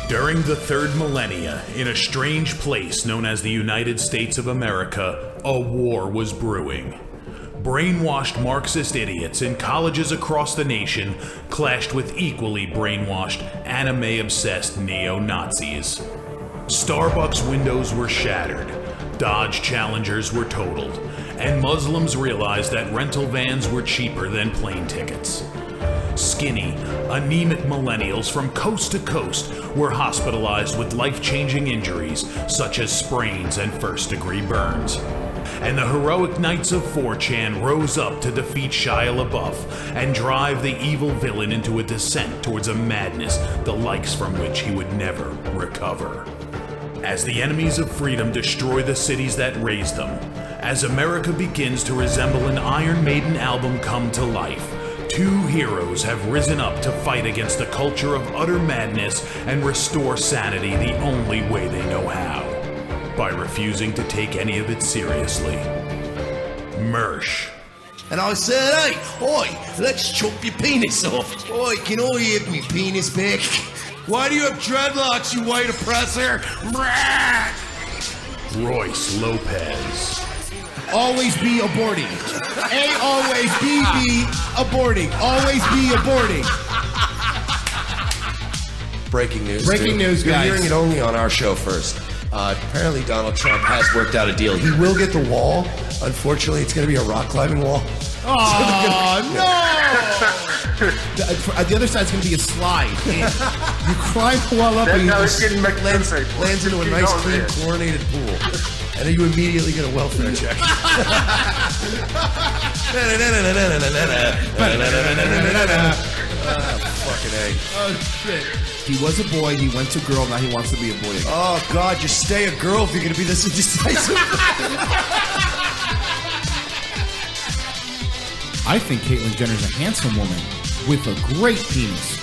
During the third millennia, in a strange place known as the United States of America, a war was brewing. Brainwashed Marxist idiots in colleges across the nation clashed with equally brainwashed, anime-obsessed neo-Nazis. Starbucks windows were shattered, Dodge Challengers were totaled, and Muslims realized that rental vans were cheaper than plane tickets. Skinny, anemic millennials from coast to coast were hospitalized with life-changing injuries such as sprains and first-degree burns. And the heroic knights of 4chan rose up to defeat Shia LaBeouf and drive the evil villain into a descent towards a madness the likes from which he would never recover. As the enemies of freedom destroy the cities that raised them, as America begins to resemble an Iron Maiden album come to life, two heroes have risen up to fight against the culture of utter madness and restore sanity the only way they know how, by refusing to take any of it seriously. Mersh. And I said, hey, oi, let's chop your penis off. Oi, can I have me penis back? Why do you have dreadlocks, you white oppressor? Royce Lopez. Always be aborting. A always be aborting. Always be aborting. Breaking news. Breaking news, You're guys. hearing it only on our show first. Apparently Donald Trump has worked out a deal. He will get the wall. Unfortunately, it's going to be a rock climbing wall. Oh, no! The other side's going to be a slide. You climb the wall up and you just lands into a nice, clean, chlorinated pool. And then you immediately get a welfare check. Fucking A. Oh, shit. He was a boy, he went to girl, now he wants to be a boy again. Oh, God, just stay a girl if you're going to be this indecisive. I think Caitlyn Jenner's a handsome woman with a great penis.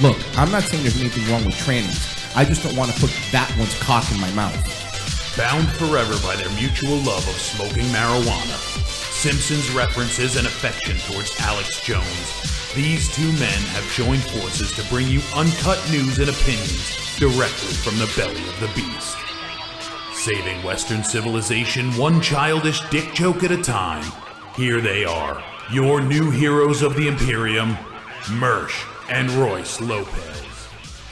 Look, I'm not saying there's anything wrong with trannies. I just don't want to put that one's cock in my mouth. Bound forever by their mutual love of smoking marijuana, Simpsons references and affection towards Alex Jones, these two men have joined forces to bring you uncut news and opinions directly from the belly of the beast. Saving Western civilization one childish dick joke at a time, here they are, your new heroes of the Imperium, Mersh and Royce Lopez.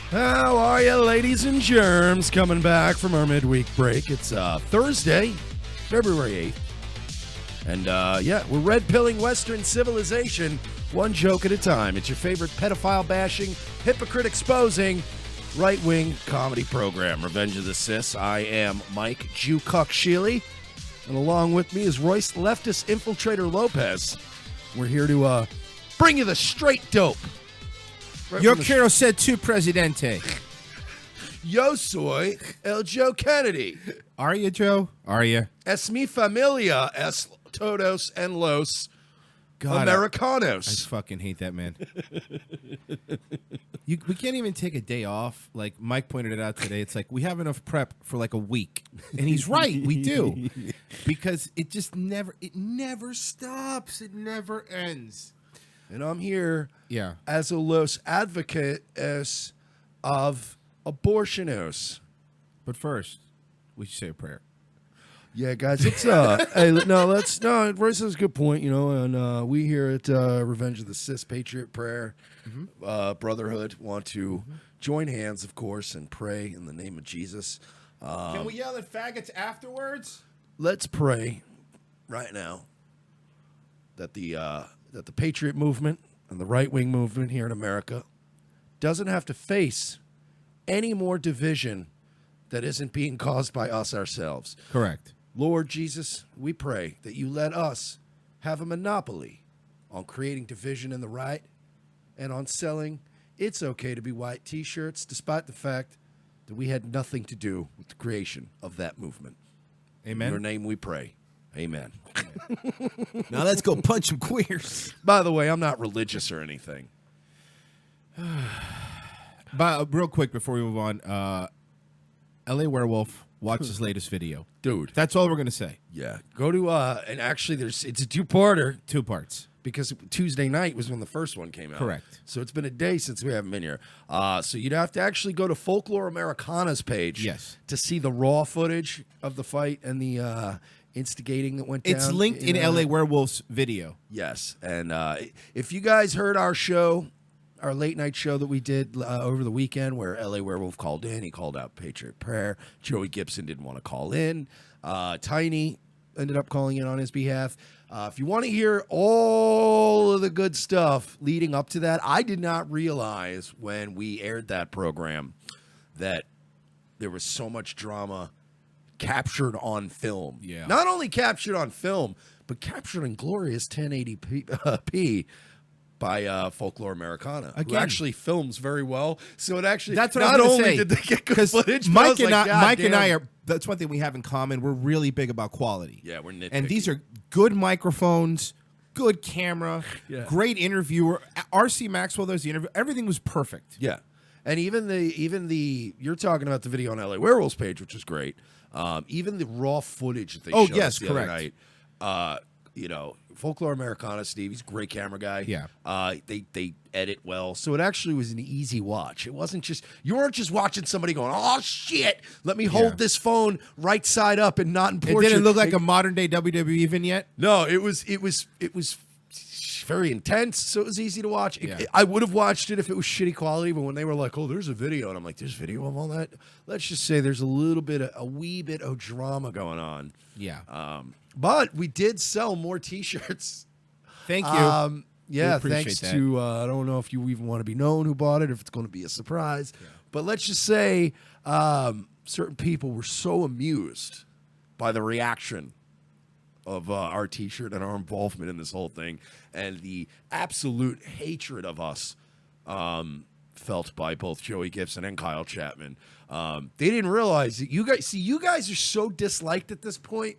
How are you, ladies and germs? Coming back from our midweek break. It's Thursday, February 8th. And yeah, we're red-pilling Western civilization one joke at a time. It's your favorite pedophile-bashing, hypocrite-exposing, right-wing comedy program, Revenge of the Sis. I am Mike Jewcock-Sheely, and along with me is Royce Leftist Infiltrator Lopez. We're here to bring you the straight dope. Right. Yo quiero ser tu presidente. Yo soy el Joe Kennedy. Are you, Joe? Are you? Es mi familia, es todos en los Americanos. I fucking hate that man. We can't even take a day off. Like Mike pointed it out today. It's like we have enough prep for like a week. And he's right. We do. Because it just never stops. It never ends. And I'm here as a Los Advocates of Abortionos. But first, we should say a prayer. Yeah, guys, it's Royce has a good point, and we here at Revenge of the Cis Patriot Prayer Brotherhood want to join hands, of course, and pray in the name of Jesus. Can we yell at faggots afterwards? Let's pray right now that the Patriot movement and the right-wing movement here in America doesn't have to face any more division that isn't being caused by us ourselves. Correct. Lord Jesus, we pray that you let us have a monopoly on creating division in the right and on selling It's Okay to Be White t-shirts, despite the fact that we had nothing to do with the creation of that movement. Amen. In your name we pray. Amen. Now let's go punch some queers. By the way, I'm not religious or anything. But real quick before we move on, LA Werewolf, watch his latest video. Dude. That's all we're going to say. Yeah. Go to, and actually it's a two-parter. 2 parts. because Tuesday night was when the first one came out. Correct. So it's been a day since we haven't been here. So you'd have to actually go to Folklore Americana's page to see the raw footage of the fight and the instigating that went down. It's linked in LA Werewolf's video. Yes. And if you guys heard our show, our late night show that we did over the weekend where LA Werewolf called in, he called out Patriot Prayer. Joey Gibson didn't want to call in. Tiny ended up calling in on his behalf. If you want to hear all of the good stuff leading up to that, I did not realize when we aired that program that there was so much drama captured on film. Yeah. Not only captured on film, but captured in glorious 1080p by Folklore Americana, who actually films very well. So it actually, that's what not I was only say, did they get good footage, but Mike I was Mike and I are, that's one thing we have in common. We're really big about quality. Yeah, we're nitpicky. And these are good microphones, good camera, great interviewer. RC Maxwell, there's the interview. Everything was perfect. Yeah. And even the you're talking about the video on LA Werewolves page, which is great. Even the raw footage that they showed us the other night. You know, Folklore Americana, Steve, he's a great camera guy. Yeah. They edit well. So it actually was an easy watch. It wasn't just, you weren't just watching somebody going, oh shit, let me hold this phone right side up and not in portrait. It didn't look like a modern day WWE vignette. No, it was very intense, so it was easy to watch. I would have watched it if it was shitty quality, but when they were like, oh, there's a video, and I'm like, there's video of all that? Let's just say there's a wee bit of drama going on. Yeah. But we did sell more T-shirts. Thank you. Yeah, thanks to, I don't know if you even want to be known who bought it, if it's going to be a surprise. Yeah. But let's just say certain people were so amused by the reaction of our T-shirt and our involvement in this whole thing and the absolute hatred of us felt by both Joey Gibson and Kyle Chapman. They didn't realize that you guys are so disliked at this point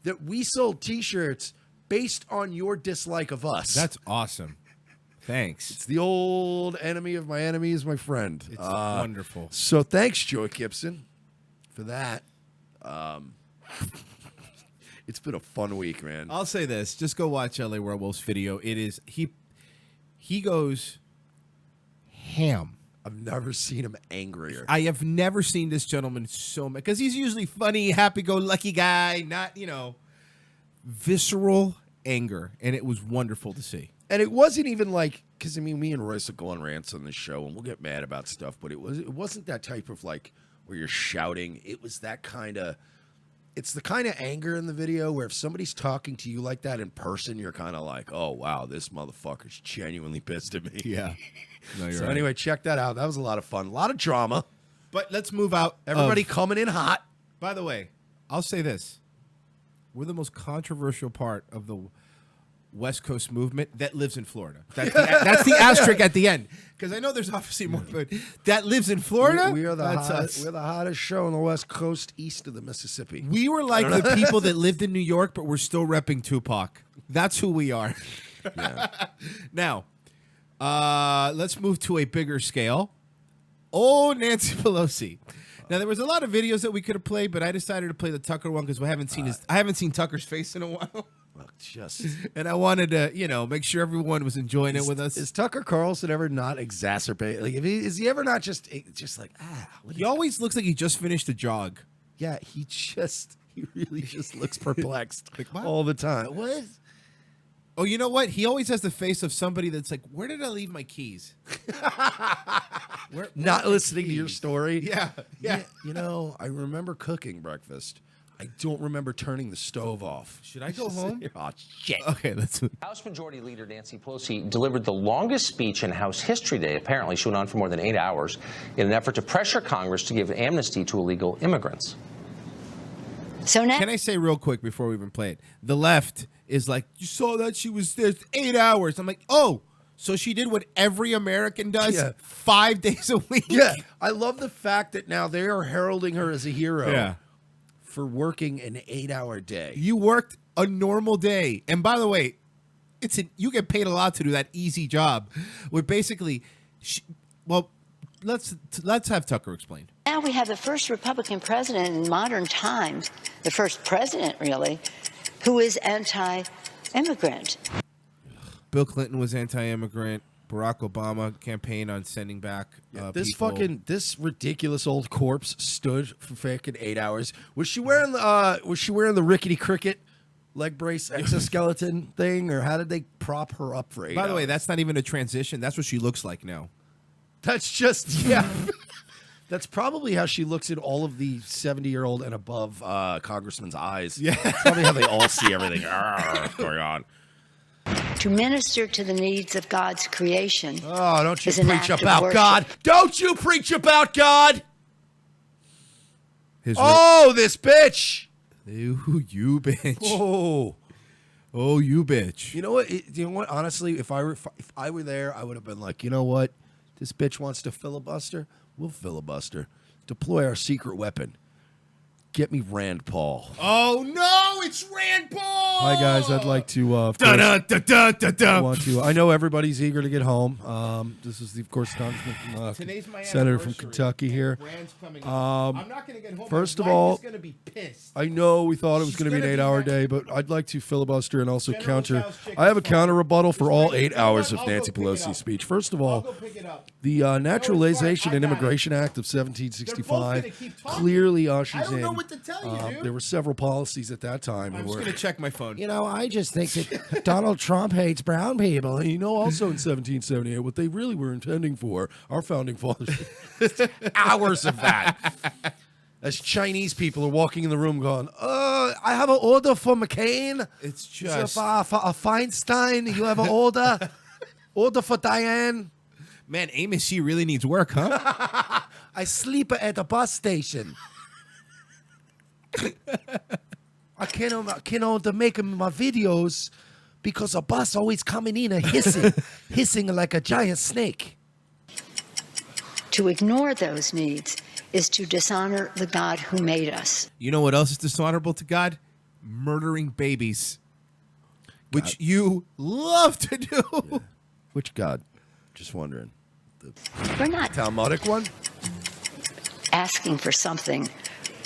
that we sold T-shirts based on your dislike of us. That's awesome. Thanks. It's the old enemy of my enemy is my friend. It's wonderful. So thanks, Joey Gibson, for that. It's been a fun week, man. I'll say this. Just go watch LA Werewolf's video. It is, he goes ham. I've never seen him angrier. I have never seen this gentleman so much, because he's usually funny, happy-go-lucky guy, not, visceral anger, and it was wonderful to see. And it wasn't even like, because, I mean, me and Royce will go on rants on this show, and we'll get mad about stuff, but it wasn't that type of, like, where you're shouting. It was that kind of, it's the kind of anger in the video where if somebody's talking to you like that in person, you're kind of like, oh, wow, this motherfucker's genuinely pissed at me. Yeah. No, you're so right. anyway, check that out. That was a lot of fun. A lot of drama. But let's move out. Everybody coming in hot. By the way, I'll say this. We're the most controversial part of the West Coast movement that lives in Florida. That's the asterisk at the end. Because I know there's obviously more, but that lives in Florida. We are the hottest show on the West Coast east of the Mississippi. We were like the people that lived in New York, but we're still repping Tupac. That's who we are. Yeah. Now, let's move to a bigger scale. Oh, Nancy Pelosi. Now, there was a lot of videos that we could have played, but I decided to play the Tucker one because I haven't seen Tucker's face in a while. Well, and I wanted to, make sure everyone was enjoying it with us. Is Tucker Carlson ever not exacerbate? Like, is he ever not just like, he always looks like he just finished a jog. Yeah, he really just looks perplexed all the time. What? Oh, you know what? He always has the face of somebody that's like, where did I leave my keys? Not listening to your story. Yeah. I remember cooking breakfast. I don't remember turning the stove off. Should I go home? Oh, shit. Okay, let's move. House Majority Leader Nancy Pelosi delivered the longest speech in House history today. Apparently, she went on for more than 8 hours in an effort to pressure Congress to give amnesty to illegal immigrants. So now, can I say real quick before we even play it? The left is like, you saw that she was there 8 hours. I'm like, oh, so she did what every American does 5 days a week? Yeah. I love the fact that now they are heralding her as a hero for working an 8-hour day. You worked a normal day. And by the way, you get paid a lot to do that easy job. Where basically, let's have Tucker explain. now we have the first Republican president in modern times, the first president really, who is anti-immigrant. Bill Clinton was anti-immigrant. Barack Obama campaigned on sending back people. This ridiculous old corpse stood for fucking 8 hours. Was she wearing the rickety cricket leg brace exoskeleton thing, or how did they prop her up for 8 hours? By the way, that's not even a transition. That's what she looks like now. That's just yeah. That's probably how she looks in all of the 70-year-old and above congressmen's eyes. Yeah, that's probably how they all see everything going on. To minister to the needs of God's creation. Oh, don't you is an preach act of about worship. God. Don't you preach about God. This bitch. You bitch. Oh, you bitch. You know what? You know what? Honestly, if I were there, I would have been like, you know what? This bitch wants to filibuster. We'll filibuster. Deploy our secret weapon. Get me Rand Paul. Oh no, it's Rand Paul. Hi guys, I'd like to. I know everybody's eager to get home. This is of course Congressman, Senator from Kentucky here. I'm not going to get home. First of all, going to be pissed. I know we thought it was going to be an 8-hour day, but I'd like to filibuster and also counter. I have a counter rebuttal for all 8 hours of Nancy Pelosi's speech. First of all, the Naturalization and Immigration Act of 1765 clearly ushers in. To tell you, dude. There were several policies at that time. I'm just going to check my phone. You know, I just think that Donald Trump hates brown people. And you know, also in 1778, what they really were intending for, our founding fathers, hours of that. As Chinese people are walking in the room going, I have an order for McCain. It's just... for Feinstein, you have an order? Order for Diane. Man, Amos, she really needs work, huh? I sleep at a bus station. I cannot make my videos because a bus always coming in and hissing like a giant snake. To ignore those needs is to dishonor the God who made us. You know what else is dishonorable to God? Murdering babies, which you love to do. Yeah. Which God? Just wondering. We're not Talmudic one? asking for something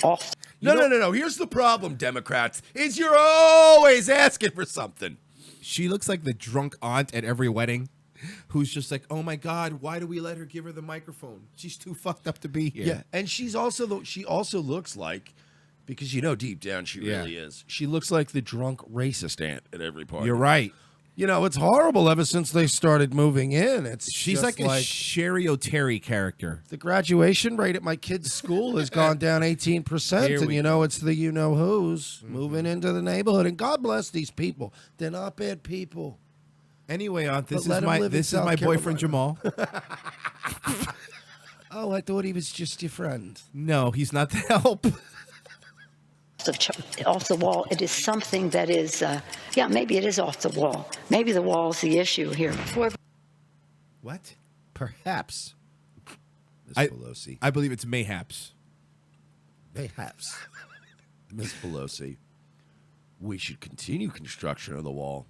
off. No. Here's the problem, Democrats, is you're always asking for something. She looks like the drunk aunt at every wedding who's just like, oh, my God, why do we let her give her the microphone? She's too fucked up to be here. Yeah, and she also looks like, because you know deep down she really is, she looks like the drunk racist aunt at every party. You're right. You know, it's horrible ever since they started moving in. She's like a Sherry O'Terry character. The graduation rate at my kid's school has gone down 18%, and you know it's the you-know-who's moving into the neighborhood. And God bless these people. They're not bad people. Anyway, Aunt, this is my boyfriend Jamal. Oh, I thought he was just your friend. No, he's not the help. Off the wall. It is something that is, maybe it is off the wall. Maybe the wall is the issue here. What? Perhaps, Miss Pelosi. I believe it's mayhaps. Mayhaps. Miss Pelosi, we should continue construction of the wall,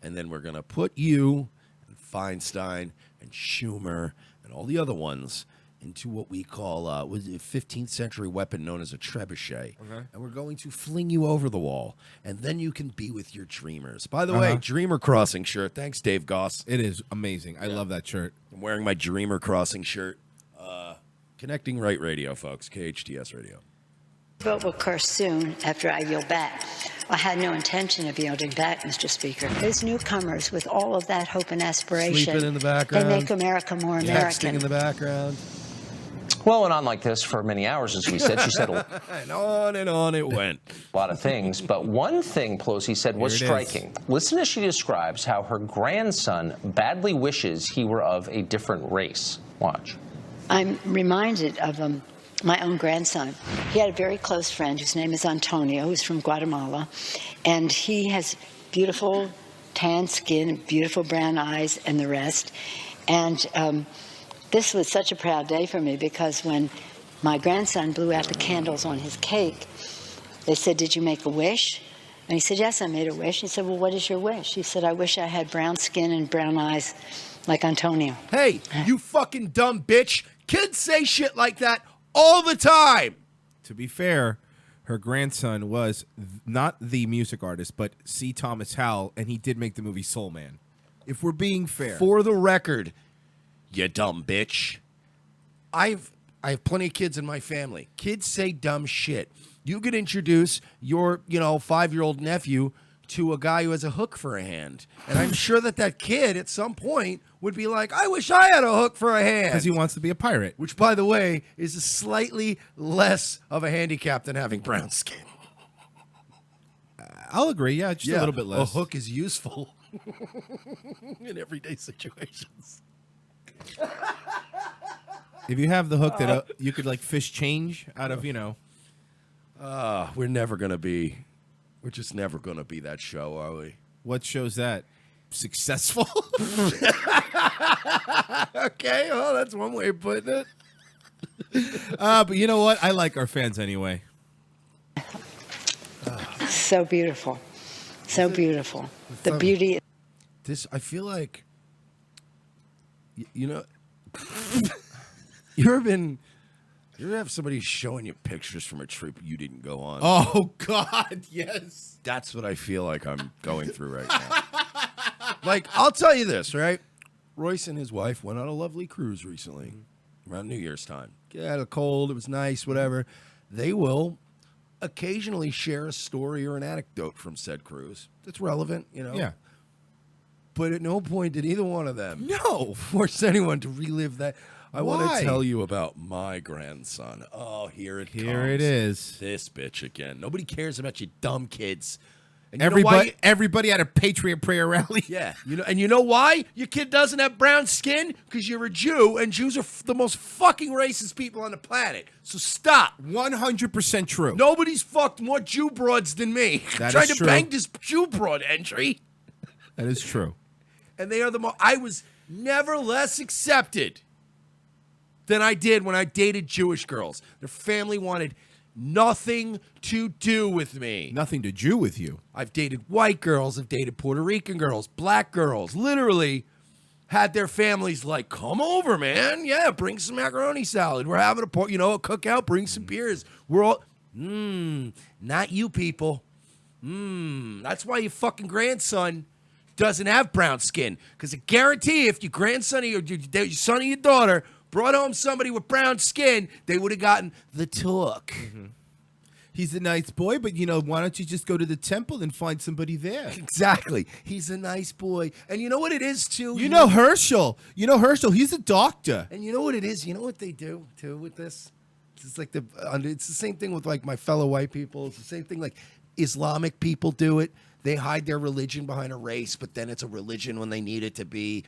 and then we're going to put you and Feinstein and Schumer and all the other ones into what we call a 15th century weapon known as a trebuchet. Okay. And we're going to fling you over the wall, and then you can be with your dreamers. By the way, Dreamer Crossing shirt. Thanks, Dave Goss. It is amazing. I love that shirt. I'm wearing my Dreamer Crossing shirt. Connecting Right Radio, folks. KHTS Radio. Vote will occur soon after I yield back. I had no intention of yielding back, Mr. Speaker. These newcomers, with all of that hope and aspiration, sleeping in the background, they make America more American. Texting in the background. Well, went on like this for many hours, as we said. She said and on it went. A lot of things, but one thing Pelosi said was striking. Listen as she describes how her grandson badly wishes he were of a different race. Watch. I'm reminded of my own grandson. He had a very close friend whose name is Antonio, who's from Guatemala, and he has beautiful tan skin, beautiful brown eyes, and the rest. And this was such a proud day for me because when my grandson blew out the candles on his cake, they said, "Did you make a wish?" And he said, "Yes, I made a wish." He said, "Well, what is your wish?" He said, "I wish I had brown skin and brown eyes like Antonio." Hey, you fucking dumb bitch. Kids say shit like that all the time. To be fair, her grandson was not the music artist, but C. Thomas Howell, and he did make the movie Soul Man. If we're being fair. For the record, you dumb bitch. I have plenty of kids in my family. Kids say dumb shit. You could introduce your, 5-year-old nephew to a guy who has a hook for a hand. And I'm sure that kid at some point would be like, I wish I had a hook for a hand. Because he wants to be a pirate. Which, by the way, is a slightly less of a handicap than having brown skin. I'll agree. Yeah, just a little bit less. A hook is useful in everyday situations. If you have the hook that you could like fish change out of, We're just never going to be that show, are we? What shows that? Successful? Okay, well, that's one way of putting it. But you know what? I like our fans anyway. So beautiful. So beautiful. The beauty. I feel like, you ever have somebody showing you pictures from a trip you didn't go on? Oh, God, yes. That's what I feel like I'm going through right now. Like, I'll tell you this, right? Royce and his wife went on a lovely cruise recently, around New Year's time. Had a cold, it was nice, whatever. They will occasionally share a story or an anecdote from said cruise that's relevant, Yeah. But at no point did either one of them force anyone to relive that. I want Why? to tell you about my grandson. Oh, here it comes. Here it is. This bitch again. Nobody cares about you dumb kids. And Everybody at a Patriot prayer rally. Yeah, you know why your kid doesn't have brown skin? Because you're a Jew, and Jews are the most fucking racist people on the planet. So stop. 100% true. Nobody's fucked more Jew broads than me. That Trying is to true. bang this Jew broad entry, That is true. and they are the most. I was never less accepted than I did when I dated Jewish girls. Their family wanted nothing to do with me. Nothing to do with you. I've dated white girls, I've dated Puerto Rican girls, black girls, literally had their families like, come over, man. Yeah, bring some macaroni salad. We're having a cookout, bring some beers. We're all, not you people. That's why your fucking grandson doesn't have brown skin. Because I guarantee if your grandson or your son or your daughter brought home somebody with brown skin, they would have gotten the talk. Mm-hmm. He's a nice boy, but, why don't you just go to the temple and find somebody there? Exactly. He's a nice boy. And you know what it is, too? You know Herschel. He's a doctor. And you know what it is? You know what they do, too, with this? It's like it's the same thing with, like, my fellow white people. It's the same thing, like, Islamic people do it. They hide their religion behind a race, but then it's a religion when they need it to be.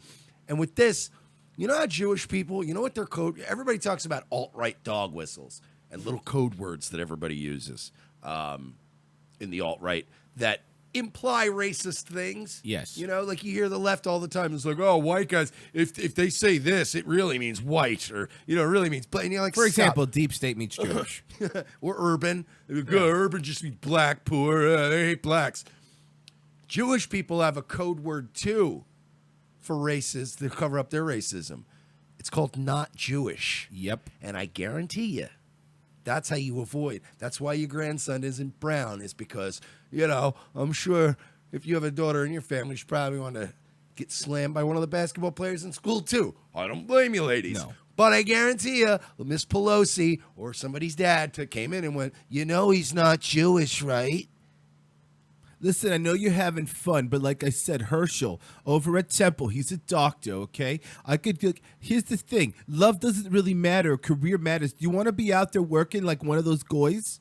And with this, you know how Jewish people, you know what their code, everybody talks about alt-right dog whistles and little code words that everybody uses in the alt-right that imply racist things. Yes. Like you hear the left all the time. It's like, oh, white guys, if they say this, it really means white, or, it really means black. And you're like, For example, deep state means Jewish. or urban. Urban just means black, poor. They hate blacks. Jewish people have a code word, too, for races to cover up their racism. It's called not Jewish. Yep. And I guarantee you, that's how you avoid. That's why your grandson isn't brown, is because, I'm sure if you have a daughter in your family, she's probably want to get slammed by one of the basketball players in school, too. I don't blame you, ladies. No. But I guarantee you, Miss Pelosi or somebody's dad came in and went, he's not Jewish, right? Listen, I know you're having fun, but like I said, Herschel over at Temple, he's a doctor, okay? Here's the thing. Love doesn't really matter. Career matters. Do you want to be out there working like one of those guys?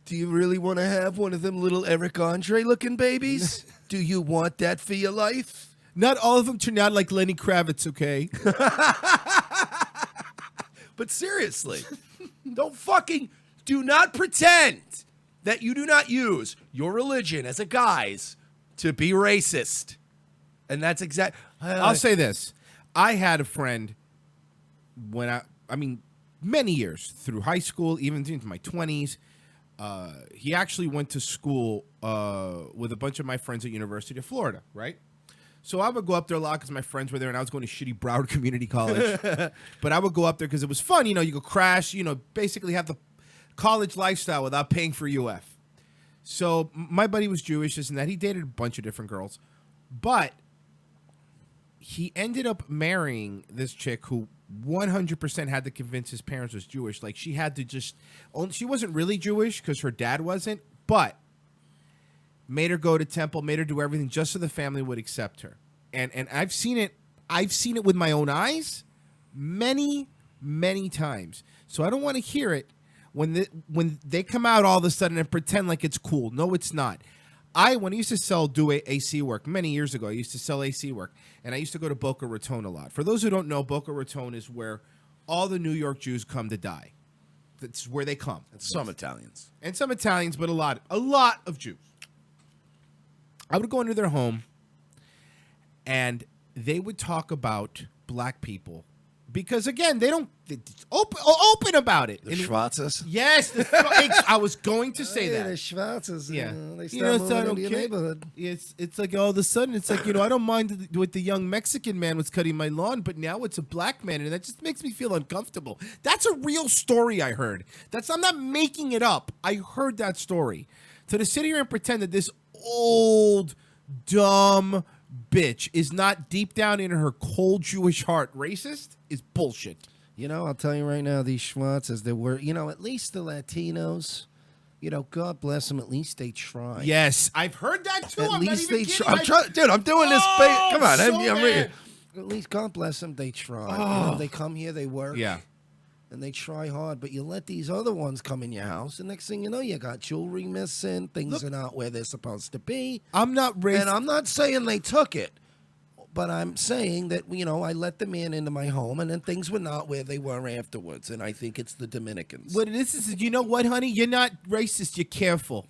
Do you really want to have one of them little Eric Andre looking babies? Do you want that for your life? Not all of them turn out like Lenny Kravitz, okay? But seriously, do not pretend that you do not use your religion as a guise to be racist. And that's exact. I'll say this. I had a friend when many years through high school, even into my 20s. He actually went to school with a bunch of my friends at University of Florida, right? So I would go up there a lot because my friends were there, and I was going to shitty Broward Community College. But I would go up there because it was fun. You go crash, basically have the college lifestyle without paying for UF. So my buddy was Jewish, this and that. He dated a bunch of different girls. But he ended up marrying this chick who 100% had to convince his parents was Jewish. Like she had to just, she wasn't really Jewish because her dad wasn't, but made her go to temple, made her do everything just so the family would accept her. And I've seen it with my own eyes many, many times. So I don't want to hear it when they come out all of a sudden and pretend like it's cool. No, it's not. When I used to do AC work many years ago, I used to sell AC work, and I used to go to Boca Raton a lot. For those who don't know, Boca Raton is where all the New York Jews come to die. That's where they come. And some Italians. And some Italians, but a lot of Jews. I would go into their home, and they would talk about black people. Because, again, they don't open about it. The Schwarzes? Yes. I was going to say that. The Schwarzes. Yeah. They start moving into your neighborhood. It's like all of a sudden, it's like, I don't mind what the young Mexican man was cutting my lawn, but now it's a black man, and that just makes me feel uncomfortable. That's a real story I heard. I'm not making it up. I heard that story. So to sit here and pretend that this old, dumb bitch is not deep down in her cold Jewish heart racist is bullshit. I'll tell you right now, these Schwarzes, they were, at least the Latinos, God bless them, at least they try. Yes, I've heard that too. At least they try. I'm doing this. Come on, I'm reading. At least God bless them, they try. They come here, they work. Yeah. And they try hard, but you let these other ones come in your house, and next thing you know, you got jewelry missing, things are not where they're supposed to be. I'm not racist. And I'm not saying they took it, but I'm saying that, I let the man into my home, and then things were not where they were afterwards, and I think it's the Dominicans. What it is, you know what, honey? You're not racist, you're careful,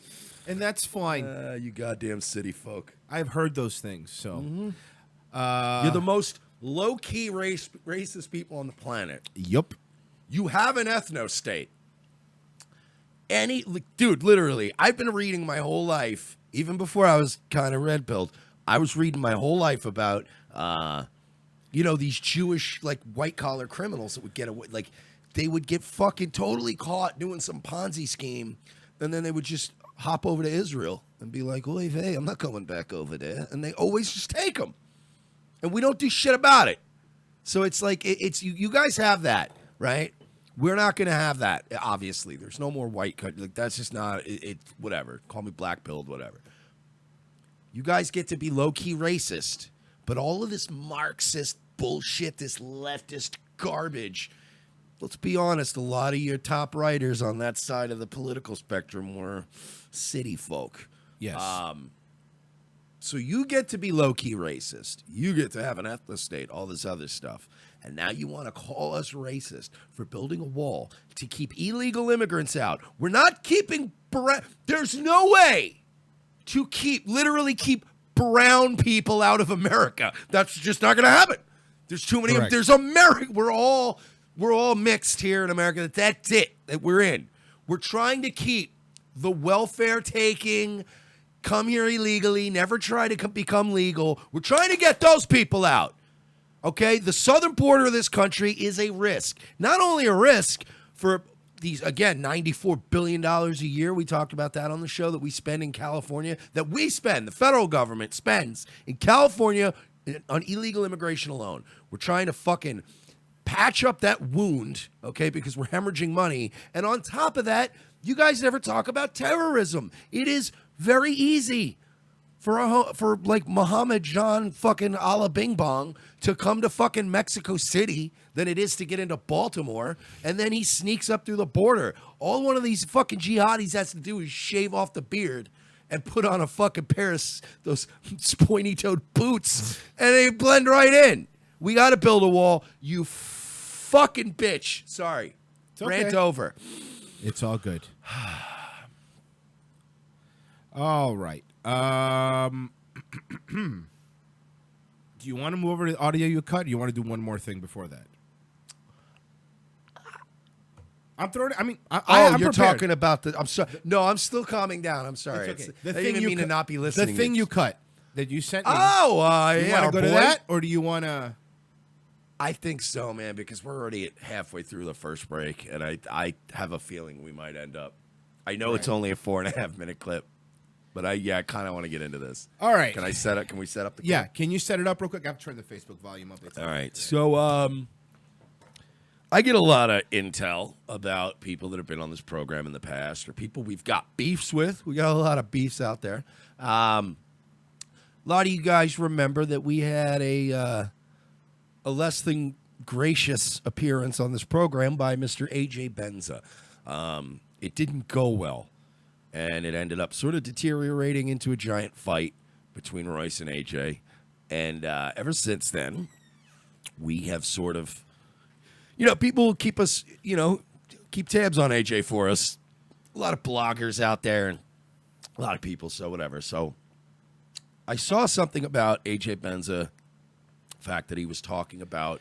and that's fine. You goddamn city folk. I've heard those things, so. Mm-hmm. You're the most low-key racist people on the planet. Yup. You have an ethno-state. Dude, literally, I've been reading my whole life, even before I was kind of red-pilled, I was reading my whole life about, these Jewish, white-collar criminals that would get away. They would get fucking totally caught doing some Ponzi scheme, and then they would just hop over to Israel and be like, "Oy vey, I'm not going back over there." And they always just take them. And we don't do shit about it. So it's like, you guys have that. Right? We're not going to have that, obviously. There's no more white country. That's just not, whatever. Call me black-pilled, whatever. You guys get to be low-key racist, but all of this Marxist bullshit, this leftist garbage, let's be honest, a lot of your top writers on that side of the political spectrum were city folk. Yes. So you get to be low-key racist. You get to have an ethno-state, all this other stuff. And now you want to call us racist for building a wall to keep illegal immigrants out. We're not keeping there's no way to literally keep brown people out of America. That's just not going to happen. There's too many. Correct. There's America. We're all mixed here in America. That's it that we're in. We're trying to keep the welfare taking, come here illegally, never try to become legal. We're trying to get those people out. Okay, the southern border of this country is a risk. Not only a risk for these, again, $94 billion a year. We talked about that on the show that we spend in California, the federal government spends in California on illegal immigration alone. We're trying to fucking patch up that wound, okay, because we're hemorrhaging money. And on top of that, you guys never talk about terrorism. It is very easy for Mohammed John fucking Allah Bing Bong to come to fucking Mexico City than it is to get into Baltimore, and then he sneaks up through the border. All one of these fucking jihadis has to do is shave off the beard and put on a fucking pair of those pointy-toed boots, and they blend right in. We got to build a wall, you fucking bitch. Sorry. It's okay. Rant over. It's all good. All right. Do you want to move over to the audio you cut? Or do you want to do one more thing before that? I'm throwing. I mean, I'm you're prepared. talking about the. I'm sorry. No, I'm still calming down. I'm sorry. It's okay. I didn't even mean to not be listening. The thing you cut that you sent me. Oh, you yeah. want to go to that, or do you want to? I think so, man, because we're already halfway through the first break, and I have a feeling we might end up. I know it's only a 4.5 minute clip. But I kind of want to get into this. All right. Can we set up the Yeah, can you set it up real quick? I have to turn the Facebook volume up. All right. So I get a lot of intel about people that have been on this program in the past or people we've got beefs with. We got a lot of beefs out there. A lot of you guys remember that we had a less than gracious appearance on this program by Mr. AJ Benza. It didn't go well, and it ended up sort of deteriorating into a giant fight between Royce and AJ. And ever since then, we have sort of, people keep us, keep tabs on AJ for us. A lot of bloggers out there and a lot of people, so whatever. So I saw something about AJ Benza, the fact that he was talking about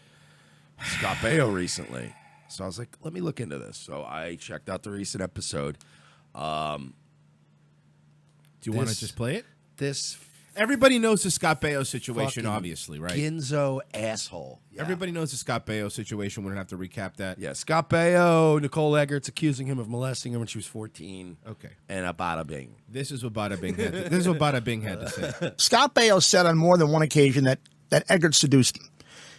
Scott Baio recently. So I was like, let me look into this. So I checked out the recent episode. Do you want to just play it? This Everybody knows the Scott Baio situation, fucking obviously, right? Ginzo asshole. Yeah. Everybody knows the Scott Baio situation. We don't have to recap that. Yeah, Scott Baio, Nicole Eggert's accusing him of molesting her when she was 14. Okay. And a bada bing. This is what Bada Bing had. This is what Bada Bing had to say. Scott Baio said on more than one occasion that Eggert seduced him.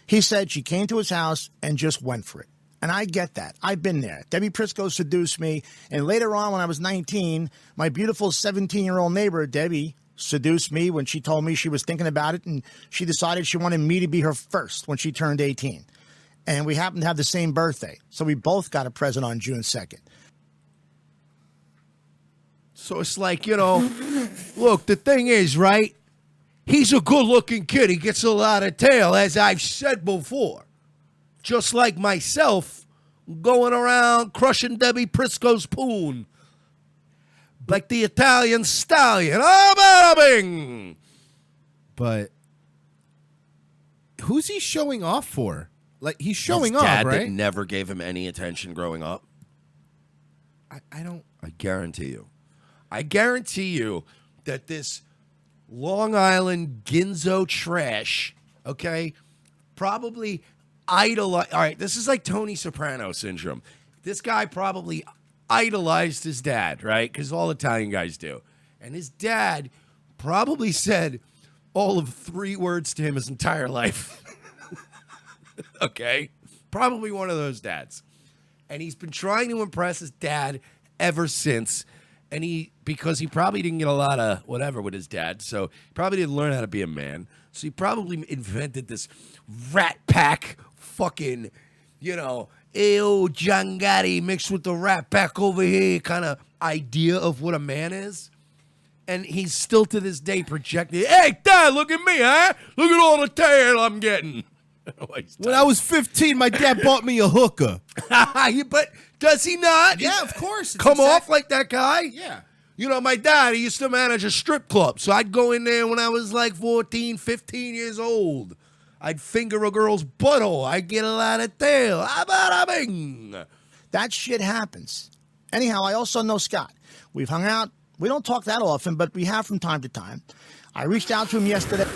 He said she came to his house and just went for it. And I get that. I've been there. Debbie Prisco seduced me. And later on, when I was 19, my beautiful 17-year-old neighbor, Debbie, seduced me when she told me she was thinking about it. And she decided she wanted me to be her first when she turned 18. And we happened to have the same birthday. So we both got a present on June 2nd. So it's like, look, the thing is, right? He's a good-looking kid. He gets a lot of tail, as I've said before. Just like myself, going around crushing Debbie Prisco's poon. Like the Italian stallion. Oh, bada bing! But who's he showing off for? Like, he's showing His off, dad right? that never gave him any attention growing up. I don't... I guarantee you. I guarantee you that this Long Island Ginzo trash, okay, probably idolized. All right, this is like Tony Soprano syndrome. This guy probably idolized his dad, right? Because all Italian guys do. And his dad probably said all of 3 words to him his entire life. Okay? Probably one of those dads. And he's been trying to impress his dad ever since. And because he probably didn't get a lot of whatever with his dad, so he probably didn't learn how to be a man. So he probably invented this Rat Pack fucking, John Gotti mixed with the Rat Pack over here kind of idea of what a man is. And he's still to this day projecting, hey, Dad, look at me, huh? Look at all the tail I'm getting. When I was 15, my dad bought me a hooker. But does he not? Yeah, of course. Come off like that guy? Yeah. My dad, he used to manage a strip club. So I'd go in there when I was like 14, 15 years old. I'd finger a girl's butthole. I'd get a lot of tail. Bing. That shit happens. Anyhow, I also know Scott. We've hung out. We don't talk that often, but we have from time to time. I reached out to him yesterday.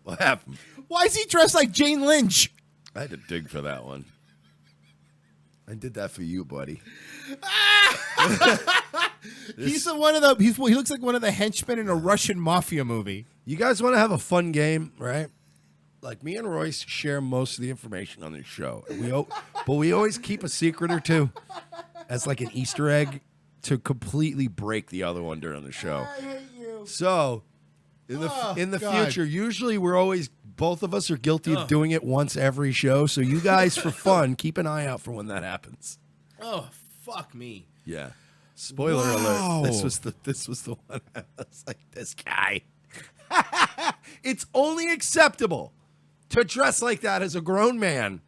What happened? Why is he dressed like Jane Lynch? I had to dig for that one. I did that for you, buddy. He looks like one of the henchmen in a Russian mafia movie. You guys want to have a fun game, right? Like me and Royce share most of the information on this show. But we always keep a secret or two as like an Easter egg to completely break the other one during the show. I hate you. So in the future, usually both of us are guilty of doing it once every show. So you guys, for fun, keep an eye out for when that happens. Oh, fuck me. Yeah. Spoiler alert. This was the one. I was like, this guy. It's only acceptable to dress like that as a grown man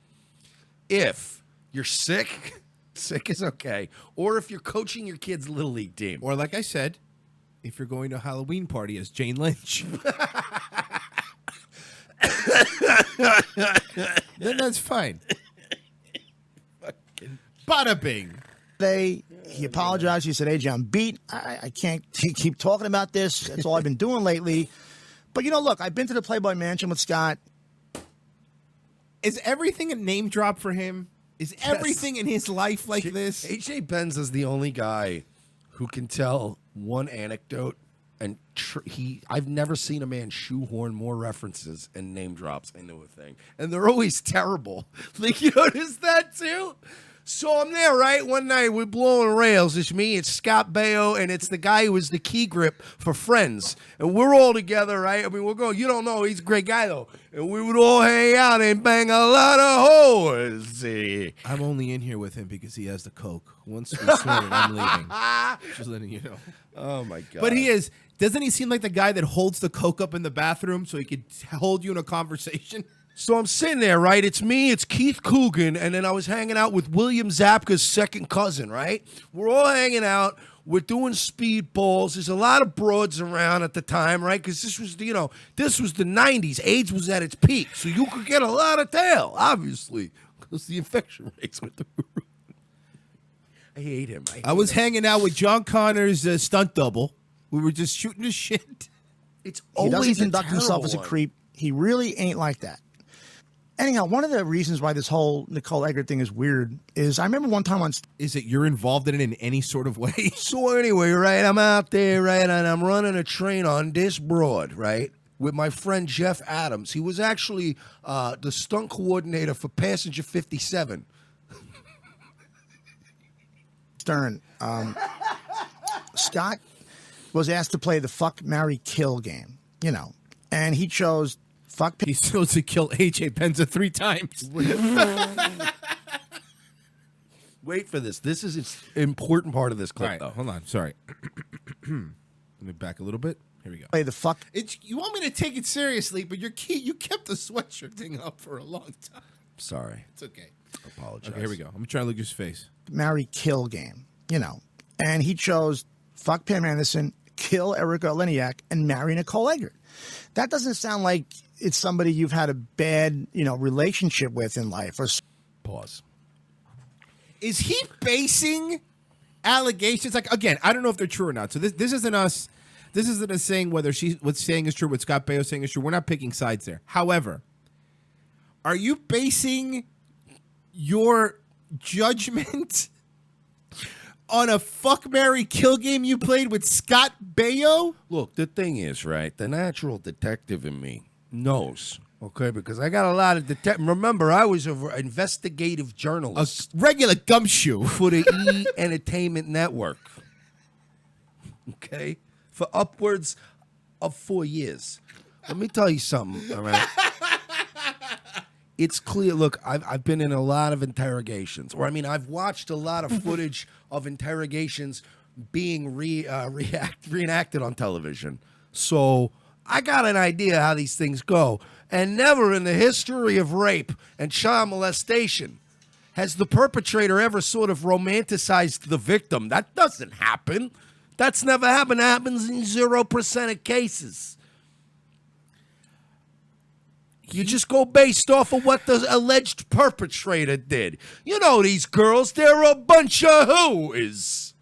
if you're sick. Sick is okay. Or if you're coaching your kid's Little League team. Or like I said, if you're going to a Halloween party as Jane Lynch. Then that's fine. Bada bing. He apologized. He said, AJ, I'm beat. I can't keep talking about this. That's all I've been doing lately. But, look, I've been to the Playboy Mansion with Scott. Is everything a name drop for him? Is everything in his life like this? AJ Benz is the only guy who can tell one anecdote, and I've never seen a man shoehorn more references and name drops into a thing, and they're always terrible. Like, you notice that too? So I'm there, right? One night we're blowing rails. It's me, it's Scott Baio, and it's the guy who was the key grip for Friends. And we're all together, right? I mean, we're going, you don't know, he's a great guy, though. And we would all hang out and bang a lot of hoes. I'm only in here with him because he has the coke. Once we started, I'm leaving. Just letting you know. Oh, my God. But he is. Doesn't he seem like the guy that holds the coke up in the bathroom so he could hold you in a conversation? So I'm sitting there, right? It's me, it's Keith Coogan, and then I was hanging out with William Zabka's second cousin, right? We're all hanging out. We're doing speedballs. There's a lot of broads around at the time, right? Because this was, this was the 90s. AIDS was at its peak, so you could get a lot of tail, obviously, because the infection rates went through the roof. I hate him. I was hanging out with John Connor's stunt double. We were just shooting the shit. It's He always doesn't conduct himself as a one. creep. He really ain't like that. Anyhow, one of the reasons why this whole Nicole Eggert thing is weird is I remember one time on... Is it you're involved in it in any sort of way? So anyway, right, I'm out there, right, and I'm running a train on this broad, right, with my friend Jeff Adams. He was actually the stunt coordinator for Passenger 57. Stern. Scott was asked to play the fuck, marry, kill game, and he chose fuck. He's supposed to kill AJ Benza 3 times. Wait for this. This is an important part of this clip, All right, though. hold on. Sorry. Let me back a little bit. Here we go. Play the fuck. You want me to take it seriously, but you kept the sweatshirt thing up for a long time. Sorry. It's okay. I apologize. Okay, here we go. I'm going to try to look at his face. Marry, kill game, and he chose fuck Pam Anderson, kill Erica Leniak, and marry Nicole Eggert. That doesn't sound like it's somebody you've had a bad, relationship with in life. Or Pause. Is he basing allegations? Like, again, I don't know if they're true or not. So this isn't us. This isn't us saying whether what's saying is true, what Scott Baio saying is true. We're not picking sides there. However, are you basing your judgment on a fuck, marry, kill game you played with Scott Baio? Look, the thing is, right, the natural detective in me knows, okay, because I got a lot of Remember, I was an investigative journalist. A regular gumshoe. For the E! Entertainment Network. Okay? For upwards of 4 years. Let me tell you something, all right? It's clear. Look, I've been in a lot of interrogations. I've watched a lot of footage of interrogations being reenacted on television. So I got an idea how these things go. And never in the history of rape and child molestation has the perpetrator ever sort of romanticized the victim. That doesn't happen. That's never happened. It happens in 0% of cases. You just go based off of what the alleged perpetrator did. You know these girls, they're a bunch of who's.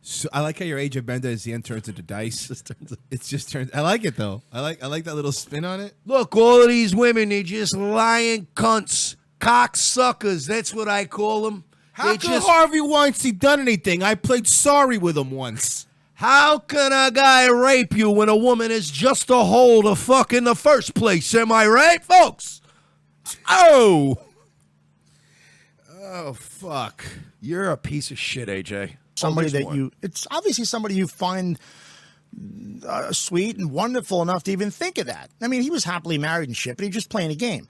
So I like how your AJ Benza is the end turns into dice. It just turns. I like it though. I like that little spin on it. Look, all of these women, they're just lying cunts, cocksuckers. That's what I call them. How could Harvey Weinstein done anything? I played sorry with him once. How can a guy rape you when a woman is just a hole to fuck in the first place? Am I right, folks? Oh, fuck. You're a piece of shit, AJ. somebody it's obviously somebody you find sweet and wonderful enough to even think of that. I mean, he was happily married and shit, but he was just playing a game.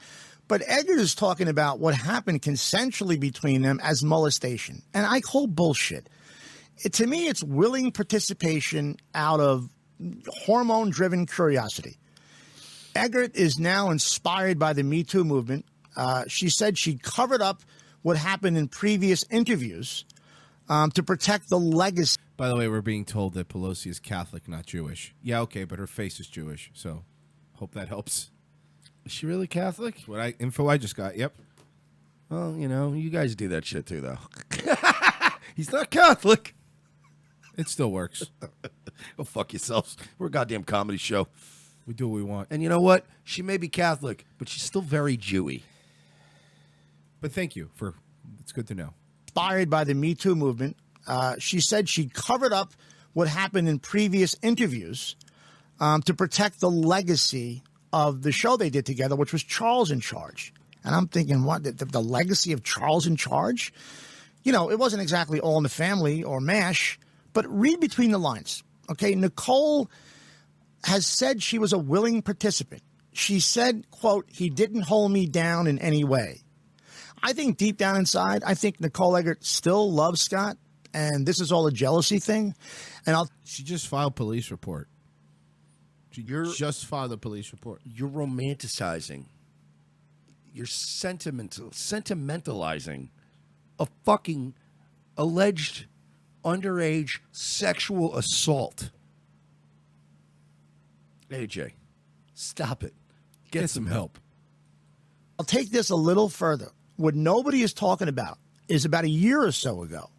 But Eggert is talking about what happened consensually between them as molestation. And I call bullshit. To me, it's willing participation out of hormone-driven curiosity. Eggert is now inspired by the Me Too movement. She said she covered up what happened in previous interviews to protect the legacy. By the way, we're being told that Pelosi is Catholic, not Jewish. Yeah, okay, but her face is Jewish, so hope that helps. Is she really Catholic? Info I just got, yep. Well, you guys do that shit too, though. He's not Catholic. It still works. Go fuck yourselves. We're a goddamn comedy show. We do what we want. And you know what? She may be Catholic, but she's still very Jewy. But thank you it's good to know. Inspired by the Me Too movement, she said she covered up what happened in previous interviews to protect the legacy of the show they did together, which was Charles in Charge. And I'm thinking, what, the legacy of Charles in Charge? You know, it wasn't exactly All in the Family or MASH, but read between the lines. Okay, Nicole has said she was a willing participant. She said, quote, he didn't hold me down in any way. I think deep down inside, I think Nicole Eggert still loves Scott, and this is all a jealousy thing. And she just filed police report. She just filed a police report. You're romanticizing. You're sentimentalizing a fucking alleged underage sexual assault. AJ, stop it. Get some help. I'll take this a little further. What nobody is talking about is about a year or so ago,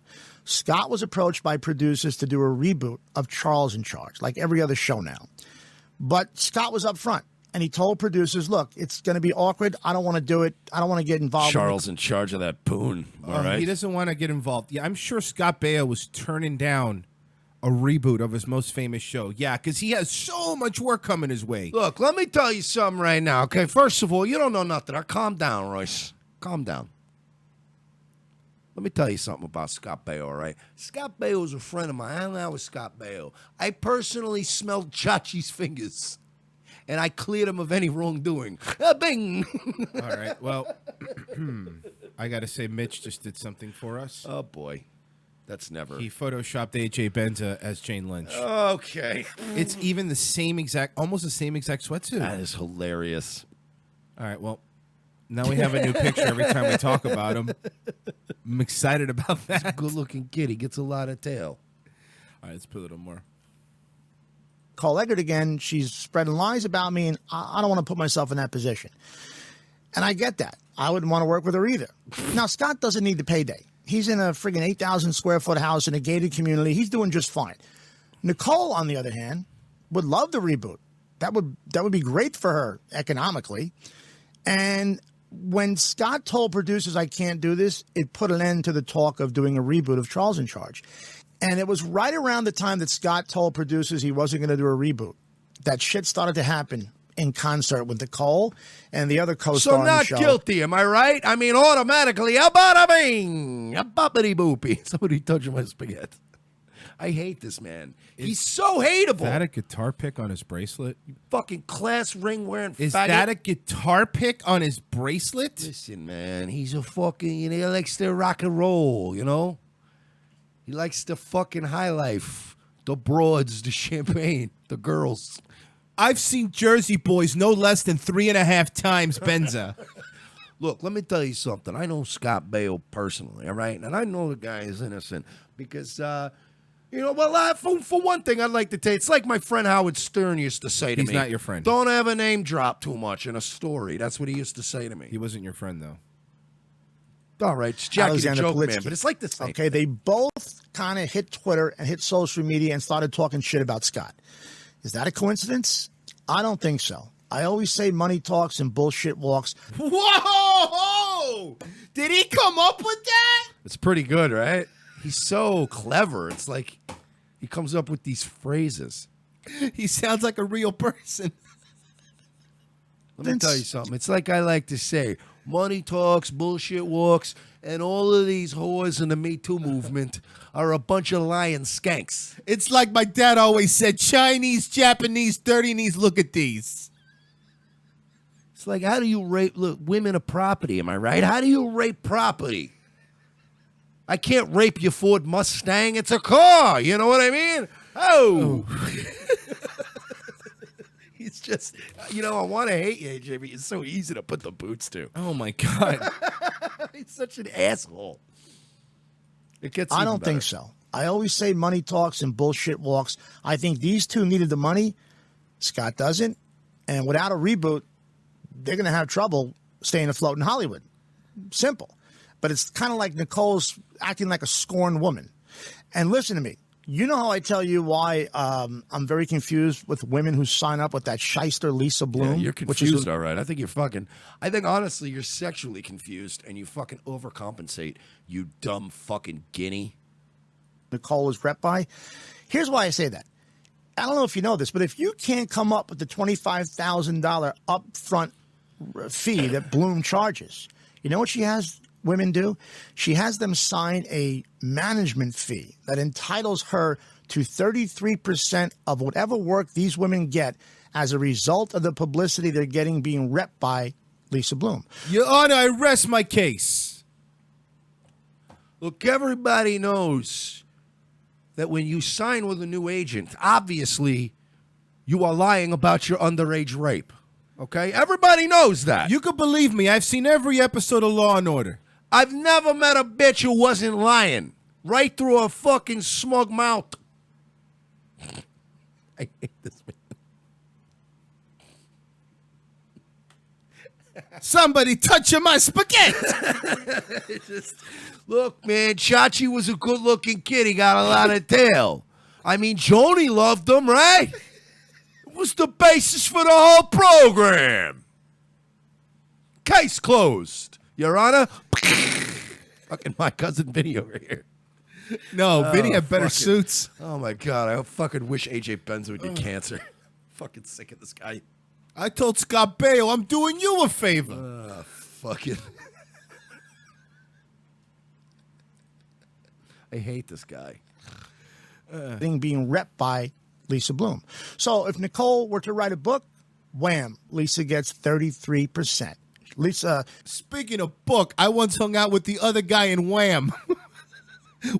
Scott was approached by producers to do a reboot of Charles in Charge, like every other show now. But Scott was up front, and he told producers, look, it's going to be awkward. I don't want to do it. I don't want to get involved. Charles in charge of that poon. All right. He doesn't want to get involved. Yeah, I'm sure Scott Baio was turning down a reboot of his most famous show. Yeah, because he has so much work coming his way. Look, let me tell you something right now, okay? First of all, you don't know nothing. Calm down, Royce. Calm down. Let me tell you something about Scott Baio, all right? Scott Baio is a friend of mine. I hung out with Scott Baio. I personally smelled Chachi's fingers, and I cleared him of any wrongdoing. Bing! All right, well, I got to say, Mitch just did something for us. Oh, boy. That's never. He photoshopped AJ Benza as Jane Lynch. Okay. It's even the same exact, almost the same exact sweatsuit. That is hilarious. All right, well, now we have a new picture every time we talk about him. I'm excited about that. He's a good-looking kid. He gets a lot of tail. All right, let's put a little more. Call Eggert again. She's spreading lies about me, and I don't want to put myself in that position. And I get that. I wouldn't want to work with her either. Now, Scott doesn't need the payday. He's in a friggin' 8,000 square foot house in a gated community. He's doing just fine. Nicole, on the other hand, would love the reboot. That would be great for her economically. And when Scott told producers I can't do this, it put an end to the talk of doing a reboot of Charles in Charge. And it was right around the time that Scott told producers he wasn't going to do a reboot that shit started to happen in concert with Nicole and the other co-star on the show. So not guilty, am I right? I mean, automatically, a bada bing, a boppity boopy. Somebody touching my spaghetti. I hate this man. He's so hateable. Is that a guitar pick on his bracelet? You fucking class ring wearing Is faggot. that a guitar pick on his bracelet? Listen, man, he's a fucking, you know, he likes to rock and roll, you know? He likes the fucking high life, the broads, the champagne, the girls. I've seen Jersey Boys no less than 3.5 times, Benza. Look, let me tell you something. I know Scott Baio personally, all right? And I know the guy is innocent because, you know, well, for one thing, I'd like to tell you, it's like my friend Howard Stern used to say to me. He's not your friend. Don't ever name drop too much in a story. That's what he used to say to me. He wasn't your friend, though. All right, it's Jackie the Joke Politsky. Man, but it's like the same. Okay, they both kind of hit Twitter and hit social media and started talking shit about Scott. Is that a coincidence? I don't think so. I always say money talks and bullshit walks. Whoa! Did he come up with that? It's pretty good, right? He's so clever. It's like he comes up with these phrases. He sounds like a real person. Let me tell you something. It's like I like to say, money talks, bullshit walks, and all of these whores in the Me Too movement are a bunch of lying skanks. It's like my dad always said, Chinese, Japanese, dirty knees, look at these. It's like, how do you rape women of property, am I right? How do you rape property? I can't rape your Ford Mustang. It's a car. You know what I mean? Oh. He's just, you know, I want to hate you, Jimmy. It's so easy to put the boots to. Oh, my God. He's such an asshole. It gets I don't think so. I always say money talks and bullshit walks. I think these two needed the money. Scott doesn't. And without a reboot, they're going to have trouble staying afloat in Hollywood. Simple. But it's kind of like Nicole's acting like a scorned woman. And listen to me. You know how I tell you why I'm very confused with women who sign up with that shyster Lisa Bloom? Yeah, you're confused, all right. I think honestly, you're sexually confused and you fucking overcompensate, you dumb fucking guinea. Nicole is rep by. Here's why I say that. I don't know if you know this, but if you can't come up with the $25,000 upfront fee that Bloom charges, you know what she has women do? She has them sign a management fee that entitles her to 33% of whatever work these women get as a result of the publicity they're getting being rep by Lisa Bloom. Your Honor, I rest my case. Look, everybody knows that when you sign with a new agent, obviously you are lying about your underage rape. Okay? Everybody knows that. You can believe me. I've seen every episode of Law and Order. I've never met a bitch who wasn't lying right through her fucking smug mouth. I hate this man. Somebody touching my spaghetti. Look, man, Chachi was a good-looking kid. He got a lot of tail. I mean, Joni loved him, right? It was the basis for the whole program. Case closed, Your Honor. Fucking my cousin Vinny over here. No, Vinny had better fucking- suits. Oh, my God. I fucking wish AJ Benza would get cancer. Fucking sick of this guy. I told Scott Baio I'm doing you a favor. Fucking. I hate this guy. Thing being rep by Lisa Bloom. So if Nicole were to write a book, wham, Lisa gets 33%. Lisa, Speaking of book, I once hung out with the other guy in Wham.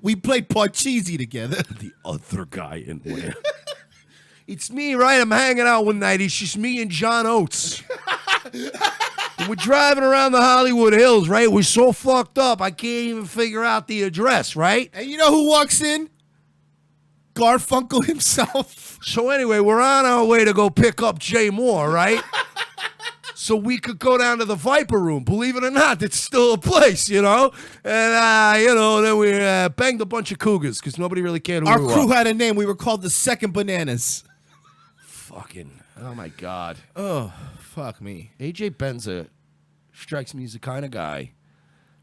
We played Parcheesi together. The other guy in Wham. It's me, right? I'm hanging out one night. It's just me and John Oates. And we're driving around the Hollywood Hills, right? We're so fucked up, I can't even figure out the address, right? And you know who walks in? Garfunkel himself. So anyway, we're on our way to go pick up Jay Moore, right? So we could go down to the Viper Room. Believe it or not, it's still a place, you know? And, then we banged a bunch of cougars because nobody really cared who Our we crew were. had a name. We were called the Second Bananas. Fucking, oh my God. Oh, fuck me. AJ Benza strikes me as the kind of guy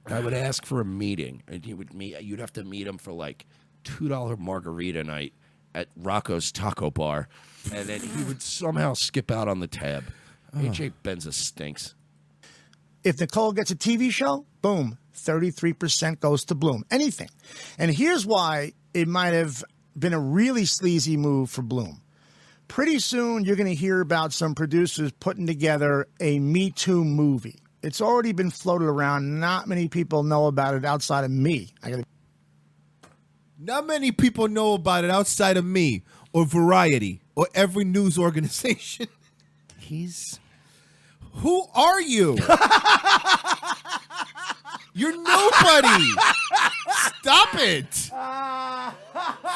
I would ask for a meeting, and you'd have to meet him for like $2 margarita night at Rocco's Taco Bar, and then he would somehow skip out on the tab. AJ Benza stinks. if Nicole gets a TV show, boom, 33% goes to Bloom. Anything. And here's why it might have been a really sleazy move for Bloom. Pretty soon, you're going to hear about some producers putting together a Me Too movie. It's already been floated around. Not many people know about it outside of me. Not many people know about it outside of me or Variety or every news organization. Who are you? You're nobody. Stop it.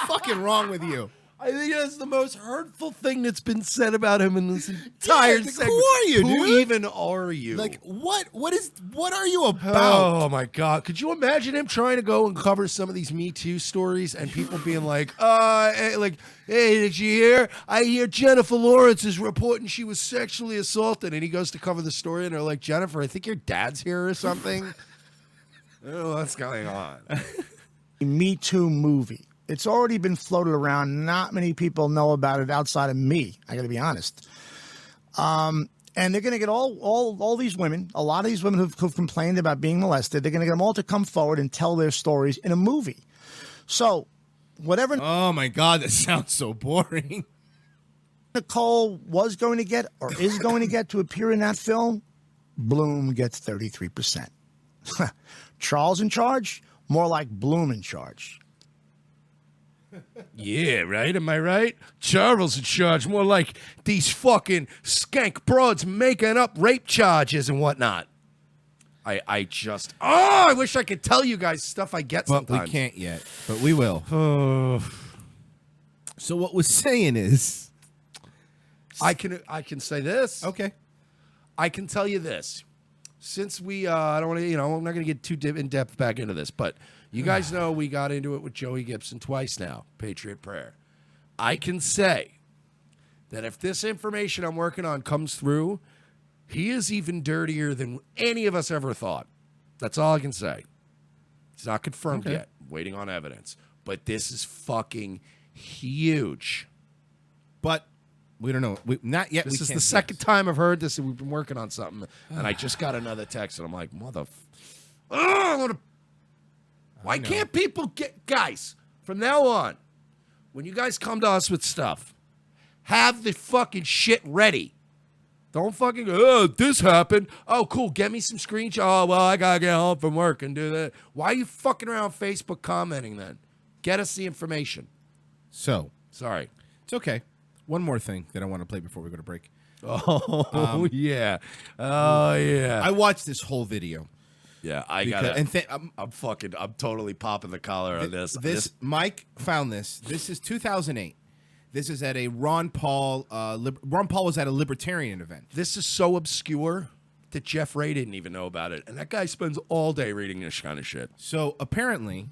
Fucking wrong with you. I think that's the most hurtful thing that's been said about him in this entire like, segment. who are you, Who dude? even are you? Like, what are you about? Oh my God! Could you imagine him trying to go and cover some of these Me Too stories and people being like, hey, did you hear? I hear Jennifer Lawrence is reporting she was sexually assaulted," and he goes to cover the story, and they're like, "Jennifer, I think your dad's here or something." I don't know what's going on. Me Too movie. It's already been floated around. Not many people know about it outside of me. I got to be honest. And they're going to get all these women, a lot of these women who've complained about being molested, they're going to get them all to come forward and tell their stories in a movie. So, whatever Oh my God, that sounds so boring. Nicole was going to get or is going to get to appear in that film, Bloom gets 33%. Charles in charge? More like Bloom in charge. Yeah, right? Am I right? Charles in charge, more like these fucking skank broads making up rape charges and whatnot. I wish I could tell you guys stuff I get But sometimes. we can't yet. But we will. So what we're saying is, I can say this. okay. I can tell you this. Since we, I don't want to, I'm not going to get too in depth back into this, but you guys know we got into it with Joey Gibson twice now, Patriot Prayer. I can say that if this information I'm working on comes through, he is even dirtier than any of us ever thought. That's all I can say. It's not confirmed yet. Waiting on evidence. but this is fucking huge. But we don't know. Not yet. This is the second time I've heard this, and we've been working on something. And I just got another text, and I'm like, why can't people get... Guys, from now on, when you guys come to us with stuff, have the fucking shit ready. Don't fucking go, oh, this happened. Oh, cool. Get me some screenshots. Oh, well, I got to get home from work and do that. Why are you fucking around Facebook commenting then? Get us the information. So. Sorry. It's okay. One more thing that I want to play before we go to break. Oh, yeah. Oh, yeah. I watched this whole video. Yeah, I got it. I'm totally popping the collar on this. Mike found this. This is 2008. This is at a Ron Paul. Ron Paul was at a libertarian event. This is so obscure that Jeff Ray didn't even know about it, and that guy spends all day reading this kind of shit. So apparently,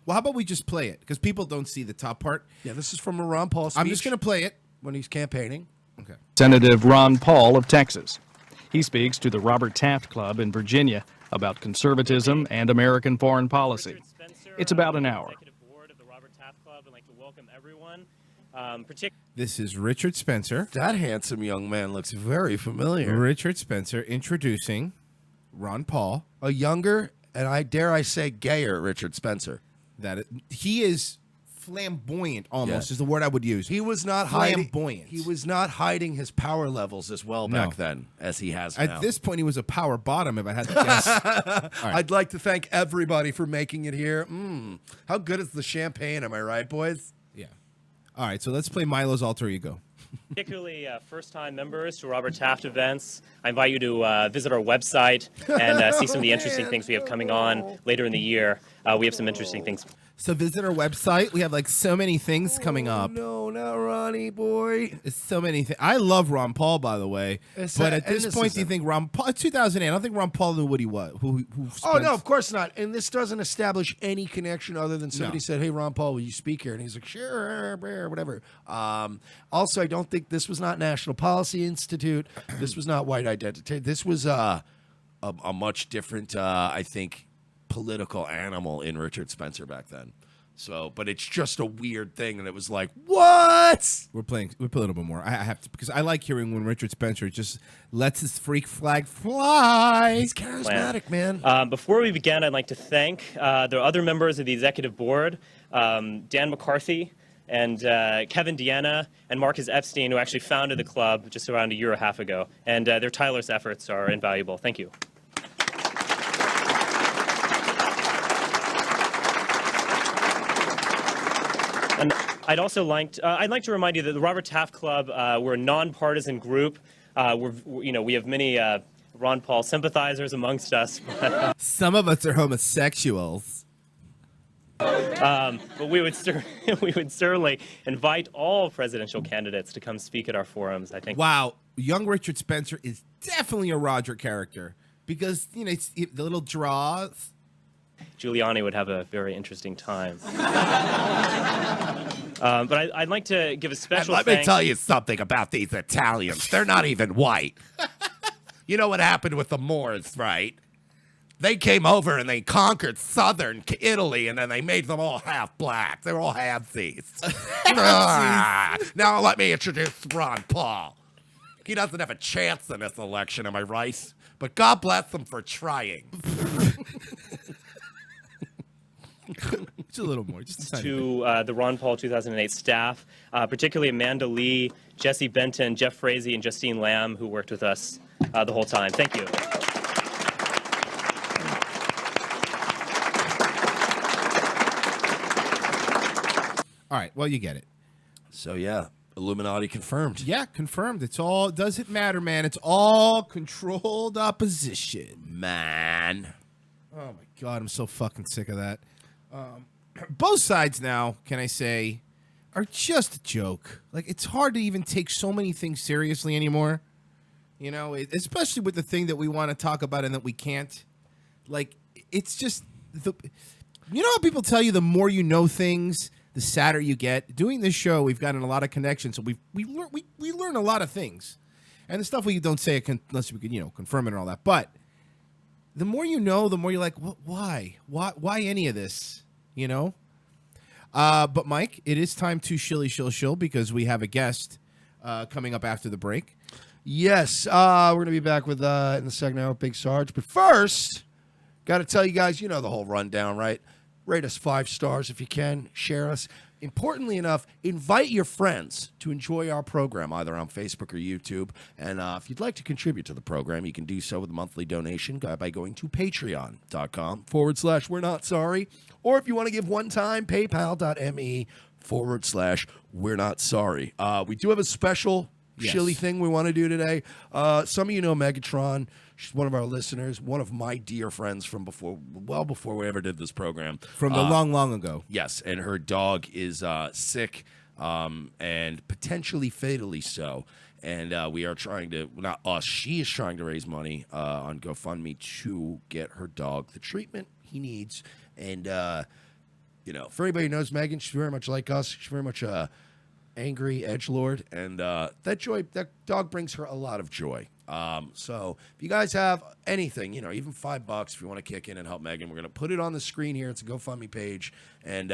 well, how about we just play it because people don't see the top part. Yeah, this is from a Ron Paul speech. I'm just going to play it when he's campaigning. Okay. Representative Ron Paul of Texas. He speaks to the Robert Taft Club in Virginia about conservatism and American foreign policy. It's about an hour. This is Richard Spencer. That handsome young man looks very familiar. Richard Spencer introducing Ron Paul. A younger, and I dare I say gayer Richard Spencer. He is flamboyant almost is the word I would use. He was not flamboyant. He was not hiding his power levels as well back then as he has now. At this point, he was a power bottom, if I had to guess. Right. I'd like to thank everybody for making it here. How good is the champagne, am I right, boys? Yeah. All right, so let's play Milo's alter ego. Particularly first-time members to Robert Taft events, I invite you to visit our website and see some of the interesting things we have coming on later in the year. We have some interesting things. So visit our website. We have like so many things coming up. No, not Ronnie, boy. It's so many things. I love Ron Paul, by the way. But at this point, do you think Ron Paul? 2008. I don't think Ron Paul knew what he was. Oh no, of course not. And this doesn't establish any connection other than somebody said, "Hey, Ron Paul, will you speak here?" And he's like, "Sure, whatever." Also, I don't think this was not National Policy Institute. This was not White Identity. This was a much different, I think, political animal in Richard Spencer back then. So, but it's just a weird thing, and it was like, what? We play a little bit more. I have to because I like hearing when Richard Spencer just lets his freak flag fly. He's charismatic, man. Before we begin, I'd like to thank the other members of the executive board, Dan McCarthy and Kevin Deanna and Marcus Epstein, who actually founded the club just around a year and a half ago. And their tireless efforts are invaluable. Thank you. And I'd like to remind you that the Robert Taft Club, we're a nonpartisan group. We have many Ron Paul sympathizers amongst us. Some of us are homosexuals. But we would certainly invite all presidential candidates to come speak at our forums, I think. Wow, young Richard Spencer is definitely a Roger character because it's the little draws. Giuliani would have a very interesting time. But I'd like to give a special thanks. Let me tell you something about these Italians. They're not even white. You know what happened with the Moors, right? They came over and they conquered southern Italy, and then they made them all half black. They were all halfsies. Now let me introduce Ron Paul. He doesn't have a chance in this election, am I right? But God bless him for trying. Just a little more. Just to the Ron Paul 2008 staff, particularly Amanda Lee, Jesse Benton, Jeff Frazee, and Justine Lamb, who worked with us the whole time. Thank you. All right. Well, you get it. So, yeah. Illuminati confirmed. Yeah, confirmed. It's all, doesn't matter, man. It's all controlled opposition. Man. Oh, my God. I'm so fucking sick of that. Both sides now, can I say, are just a joke. Like, it's hard to even take so many things seriously anymore. You know, especially with the thing that we want to talk about and that we can't. Like, it's just, you know how people tell you the more you know things, the sadder you get? Doing this show, we've gotten a lot of connections, so we learn a lot of things. And the stuff we don't say unless we can, confirm it and all that. But the more you know, the more you're like, why? Why any of this? But Mike, it is time to shilly shill shill because we have a guest coming up after the break. Yes, we're going to be back with in the second hour, Big Sarge. But first, got to tell you guys, you know the whole rundown, right? Rate us 5 stars if you can. Share us. Importantly enough, invite your friends to enjoy our program, either on Facebook or YouTube. And if you'd like to contribute to the program, you can do so with a monthly donation by going to patreon.com/We're Not Sorry. Or if you want to give one time, paypal.me/We're Not Sorry. We do have a special shilly thing we want to do today. Some of you know Megatron. She's one of our listeners, one of my dear friends from before we ever did this program. From the long ago. Yes, and her dog is sick and potentially fatally so. And we are trying to, not us, she is trying to raise money on GoFundMe to get her dog the treatment he needs. And, for anybody who knows Megan, she's very much like us. She's very much angry edgelord, and that dog brings her a lot of joy. So if you guys have anything, even $5 if you want to kick in and help Megan, we're going to put it on the screen here. It's a GoFundMe page, and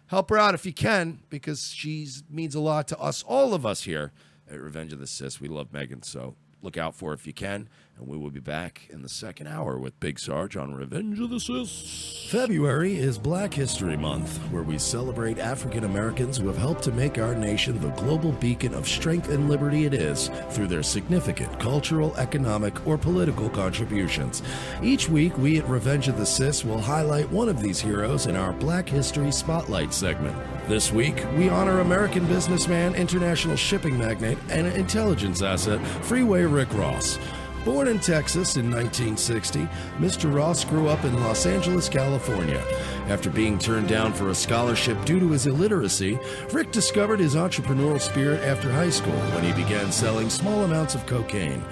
help her out if you can, because she means a lot to us, all of us here at Revenge of the Sis. We love Megan, so look out for her if you can. And we will be back in the second hour with Big Sarge on Revenge of the Sis. February is Black History Month, where we celebrate African Americans who have helped to make our nation the global beacon of strength and liberty it is through their significant cultural, economic, or political contributions. Each week, we at Revenge of the Sis will highlight one of these heroes in our Black History Spotlight segment. This week, we honor American businessman, international shipping magnate, and intelligence asset, Freeway Rick Ross. Born in Texas in 1960, Mr. Ross grew up in Los Angeles, California. After being turned down for a scholarship due to his illiteracy, Rick discovered his entrepreneurial spirit after high school when he began selling small amounts of cocaine.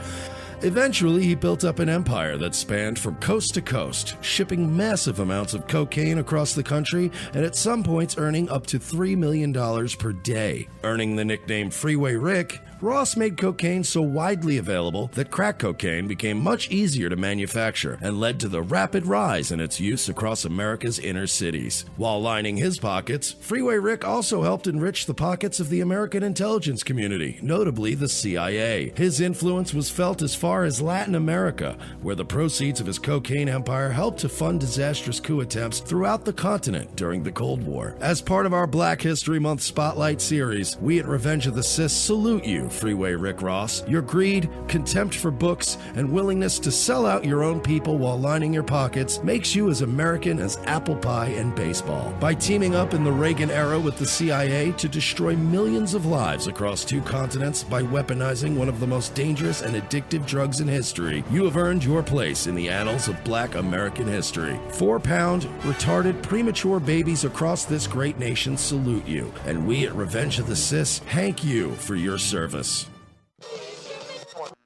Eventually, he built up an empire that spanned from coast to coast, shipping massive amounts of cocaine across the country and at some points earning up to $3 million per day. Earning the nickname Freeway Rick, Ross made cocaine so widely available that crack cocaine became much easier to manufacture and led to the rapid rise in its use across America's inner cities. While lining his pockets, Freeway Rick also helped enrich the pockets of the American intelligence community, notably the CIA. His influence was felt as far as Latin America, where the proceeds of his cocaine empire helped to fund disastrous coup attempts throughout the continent during the Cold War. As part of our Black History Month Spotlight series, we at Revenge of the Sis salute you, Freeway Rick Ross. Your greed, contempt for books, and willingness to sell out your own people while lining your pockets makes you as American as apple pie and baseball. By teaming up in the Reagan era with the CIA to destroy millions of lives across 2 continents by weaponizing one of the most dangerous and addictive drugs in history, you have earned your place in the annals of Black American history. 4-pound, retarded, premature babies across this great nation salute you, and we at Revenge of the Sis thank you for your service.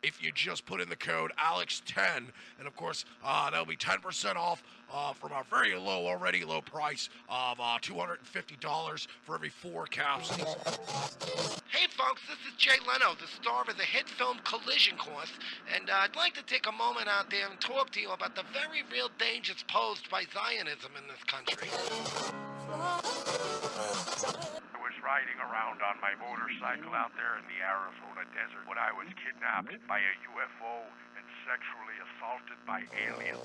If you just put in the code ALEX10, and of course, that'll be 10% off from our very already low price of $250 for every 4 capsules. Hey folks, this is Jay Leno, the star of the hit film Collision Course, and I'd like to take a moment out there and talk to you about the very real dangers posed by Zionism in this country. I was riding around on my motorcycle out there in the Arizona desert when I was kidnapped by a UFO and sexually assaulted by aliens.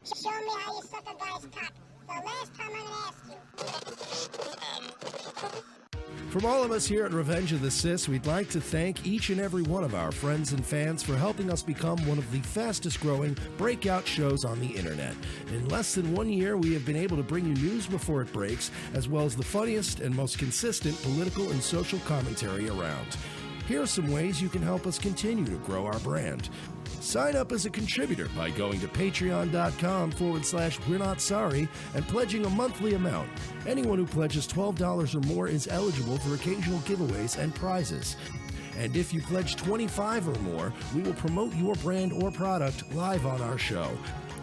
Show me how you suck a guy's cock. The last time I'm gonna ask you. From all of us here at Revenge of the Sis, we'd like to thank each and every one of our friends and fans for helping us become one of the fastest growing breakout shows on the internet. In less than 1 year, we have been able to bring you news before it breaks, as well as the funniest and most consistent political and social commentary around. Here are some ways you can help us continue to grow our brand. Sign up as a contributor by going to patreon.com/We're Not Sorry and pledging a monthly amount. Anyone who pledges $12 or more is eligible for occasional giveaways and prizes. And if you pledge $25 or more, we will promote your brand or product live on our show.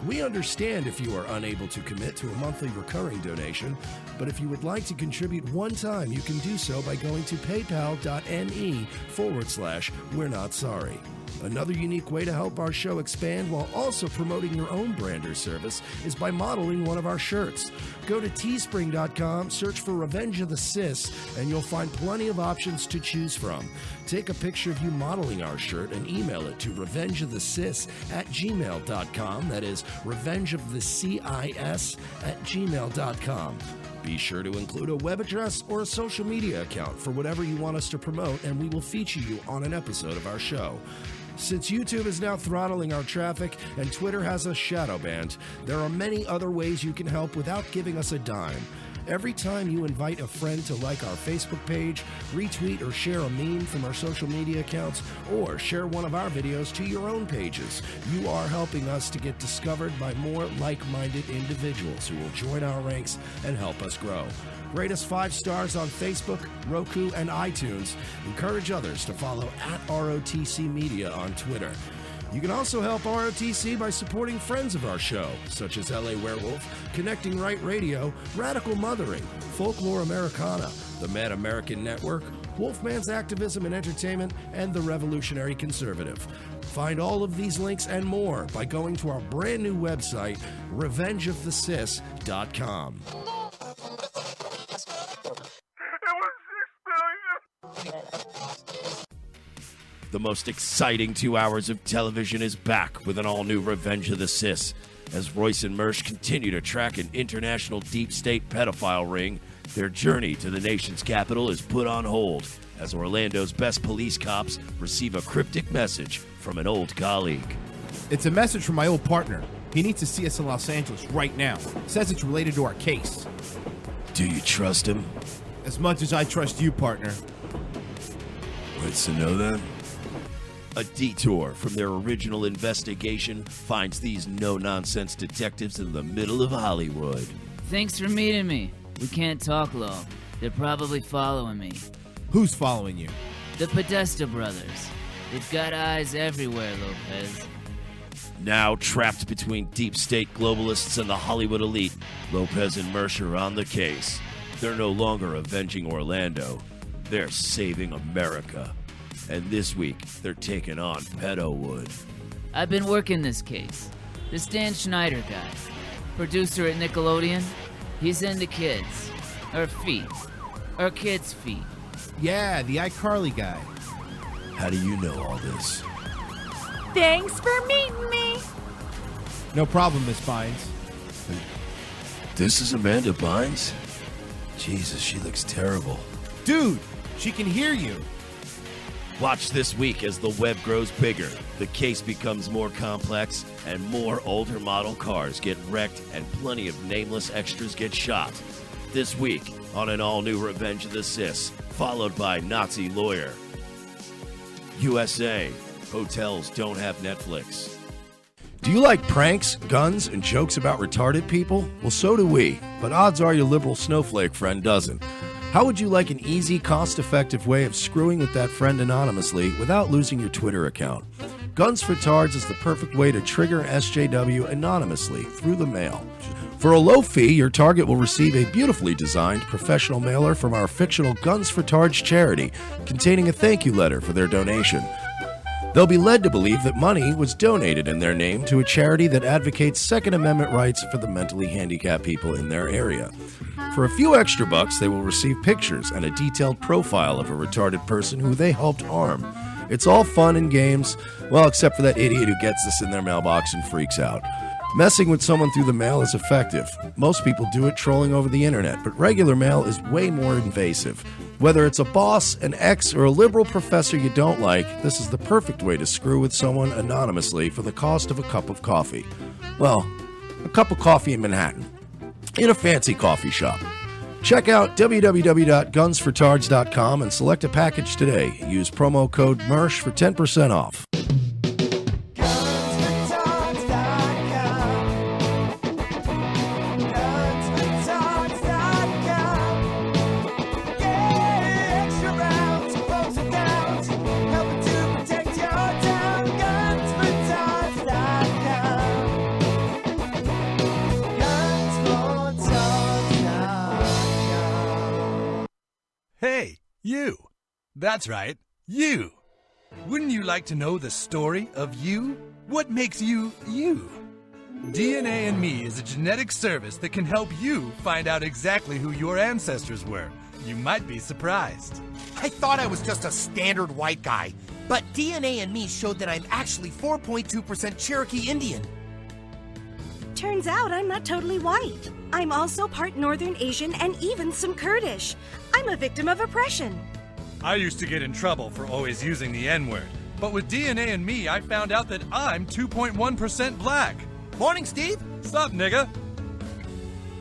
We understand if you are unable to commit to a monthly recurring donation, but if you would like to contribute one time, you can do so by going to paypal.me/We're Not Sorry. Another unique way to help our show expand while also promoting your own brand or service is by modeling one of our shirts. Go to teespring.com, search for Revenge of the Sis, and you'll find plenty of options to choose from. Take a picture of you modeling our shirt and email it to revengeofthesis@gmail.com. That is revengeofthecis@gmail.com. Be sure to include a web address or a social media account for whatever you want us to promote, and we will feature you on an episode of our show. Since YouTube is now throttling our traffic and Twitter has us shadow banned, there are many other ways you can help without giving us a dime. Every time you invite a friend to like our Facebook page, retweet or share a meme from our social media accounts, or share one of our videos to your own pages, you are helping us to get discovered by more like-minded individuals who will join our ranks and help us grow. Rate us 5 stars on Facebook, Roku, and iTunes. Encourage others to follow @ROTC Media on Twitter. You can also help ROTC by supporting friends of our show, such as LA Werewolf, Connecting Right Radio, Radical Mothering, Folklore Americana, the Mad American Network, Wolfman's Activism and Entertainment, and the Revolutionary Conservative. Find all of these links and more by going to our brand new website, revengeofthesis.com. The most exciting 2 hours of television is back with an all-new Revenge of the Sis. As Royce and Mersch continue to track an international deep state pedophile ring, their journey to the nation's capital is put on hold as Orlando's best police cops receive a cryptic message from an old colleague. It's a message from my old partner. He needs to see us in Los Angeles right now. Says it's related to our case. Do you trust him? As much as I trust you, partner. What's to know then? A detour from their original investigation finds these no-nonsense detectives in the middle of Hollywood. Thanks for meeting me. We can't talk long. They're probably following me. Who's following you? The Podesta brothers. They've got eyes everywhere, Lopez. Now trapped between deep state globalists and the Hollywood elite, Lopez and Mersch are on the case. They're no longer avenging Orlando. They're saving America. And this week, they're taking on Pedowood. I've been working this case. This Dan Schneider guy, producer at Nickelodeon, he's into kids. Or feet. Or kids' feet. Yeah, the iCarly guy. How do you know all this? Thanks for meeting me. No problem, Miss Bynes. This is Amanda Bynes? Jesus, she looks terrible. Dude, she can hear you. Watch this week as the web grows bigger, the case becomes more complex, and more older model cars get wrecked and plenty of nameless extras get shot. This week on an all-new Revenge of the Sis, followed by Nazi Lawyer. USA, hotels don't have Netflix. Do you like pranks, guns, and jokes about retarded people? Well, so do we, but odds are your liberal snowflake friend doesn't. How would you like an easy, cost-effective way of screwing with that friend anonymously without losing your Twitter account? Guns for Tards is the perfect way to trigger SJW anonymously through the mail. For a low fee, your target will receive a beautifully designed professional mailer from our fictional Guns for Tards charity, containing a thank you letter for their donation. They'll be led to believe that money was donated in their name to a charity that advocates Second Amendment rights for the mentally handicapped people in their area. For a few extra bucks, they will receive pictures and a detailed profile of a retarded person who they helped harm. It's all fun and games, well, except for that idiot who gets this in their mailbox and freaks out. Messing with someone through the mail is effective. Most people do it trolling over the internet, but regular mail is way more invasive. Whether it's a boss, an ex, or a liberal professor you don't like, this is the perfect way to screw with someone anonymously for the cost of a cup of coffee. Well, a cup of coffee in Manhattan, in a fancy coffee shop. Check out www.gunsfortards.com and select a package today. Use promo code MERSH for 10% off. That's right, you. Wouldn't you like to know the story of you? What makes you, you? DNA and Me is a genetic service that can help you find out exactly who your ancestors were. You might be surprised. I thought I was just a standard white guy, but DNA and Me showed that I'm actually 4.2% Cherokee Indian. Turns out I'm not totally white. I'm also part Northern Asian and even some Kurdish. I'm a victim of oppression. I used to get in trouble for always using the N-word, but with DNA and Me, I found out that I'm 2.1% black. Morning, Steve. Sup, nigga?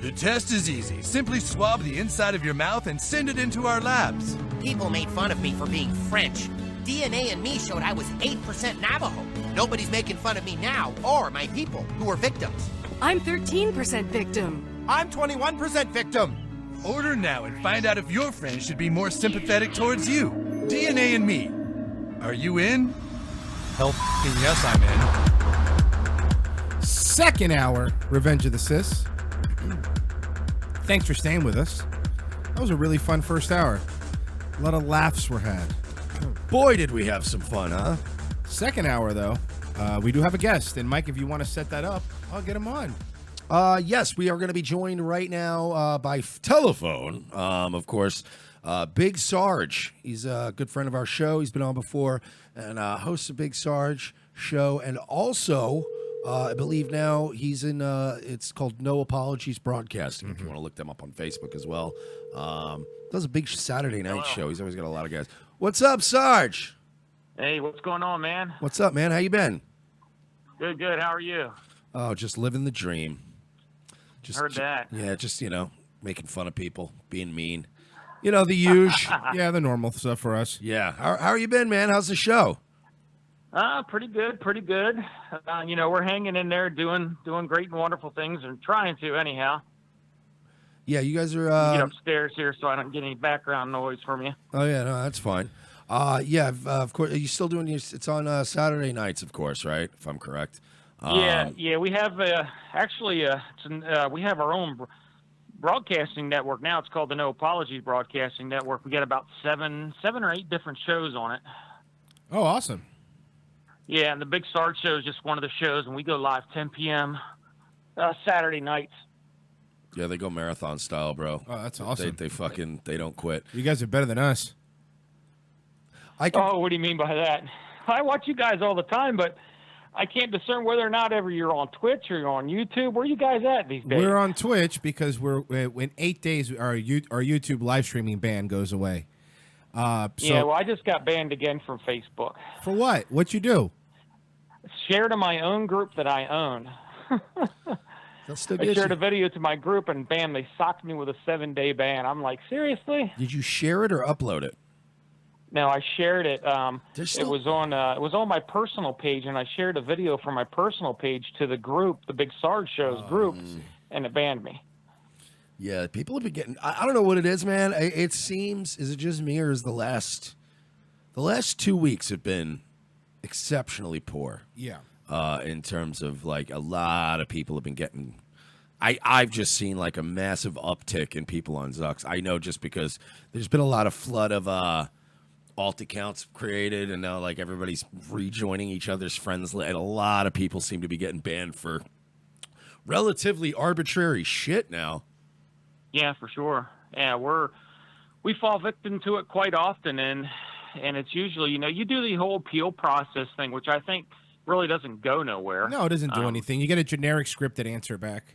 The test is easy. Simply swab the inside of your mouth and send it into our labs. People made fun of me for being French. DNA and Me showed I was 8% Navajo. Nobody's making fun of me now, or my people, who were victims. I'm 13% victim. I'm 21% victim. Order now and find out if your friends should be more sympathetic towards you. DNA and Me. Are you in? Hell f***ing yes, I'm in. Second hour, Revenge of the Sis. Thanks for staying with us. That was a really fun first hour. A lot of laughs were had. Boy, did we have some fun, huh? Second hour, though, we do have a guest. And, Mike, if you want to set that up, I'll get him on. Yes, we are going to be joined right now by telephone, of course, Big Sarge. He's a good friend of our show. He's been on before and hosts a Big Sarge show. And also, I believe now he's in, it's called No Apologies Broadcasting, if you want to look them up on Facebook as well. Does a big Saturday night show. He's always got a lot of guys. What's up, Sarge? Hey, what's going on, man? What's up, man? How you been? Good, good. How are you? Oh, just living the dream. Heard that. Yeah, just, making fun of people, being mean. The usual. Yeah, the normal stuff for us. Yeah. How you been, man? How's the show? Pretty good, pretty good. We're hanging in there doing great and wonderful things and trying to anyhow. Yeah, you guys are... Get upstairs here so I don't get any background noise from you. Oh, yeah, no, that's fine. Of course. Are you still doing it's on Saturday nights, of course, right? If I'm correct. Yeah, we have we have our own broadcasting network now. It's called the No Apologies Broadcasting Network. We got about seven or eight different shows on it. Oh, awesome. Yeah, and the Big Sarge show is just one of the shows, and we go live 10 p.m. Saturday nights. Yeah, they go marathon style, bro. Oh, that's awesome. They don't quit. You guys are better than us. Oh, what do you mean by that? I watch you guys all the time, but I can't discern whether or not ever you're on Twitch or you're on YouTube. Where are you guys at these days? We're on Twitch because in 8 days our YouTube live streaming ban goes away. I just got banned again from Facebook. For what? What'd you do? Share to my own group that I own. I shared a video to my group and bam, they socked me with a 7-day ban. I'm like, seriously? Did you share it or upload it? No, I shared it. It was on my personal page, and I shared a video from my personal page to the group, the Big Sarge Show's group, and it banned me. Yeah, people have been getting. I don't know what it is, man. It seems, is it just me, or is the last 2 weeks have been exceptionally poor? Yeah. In terms of like a lot of people have been getting. I've just seen like a massive uptick in people on Zucks. I know just because there's been a lot of flood of alt accounts created, and now like everybody's rejoining each other's friends, and a lot of people seem to be getting banned for relatively arbitrary shit now. Yeah, for sure. Yeah, we fall victim to it quite often, and it's usually, you do the whole appeal process thing, which I think really doesn't go nowhere. No, it doesn't do anything. You get a generic scripted answer back.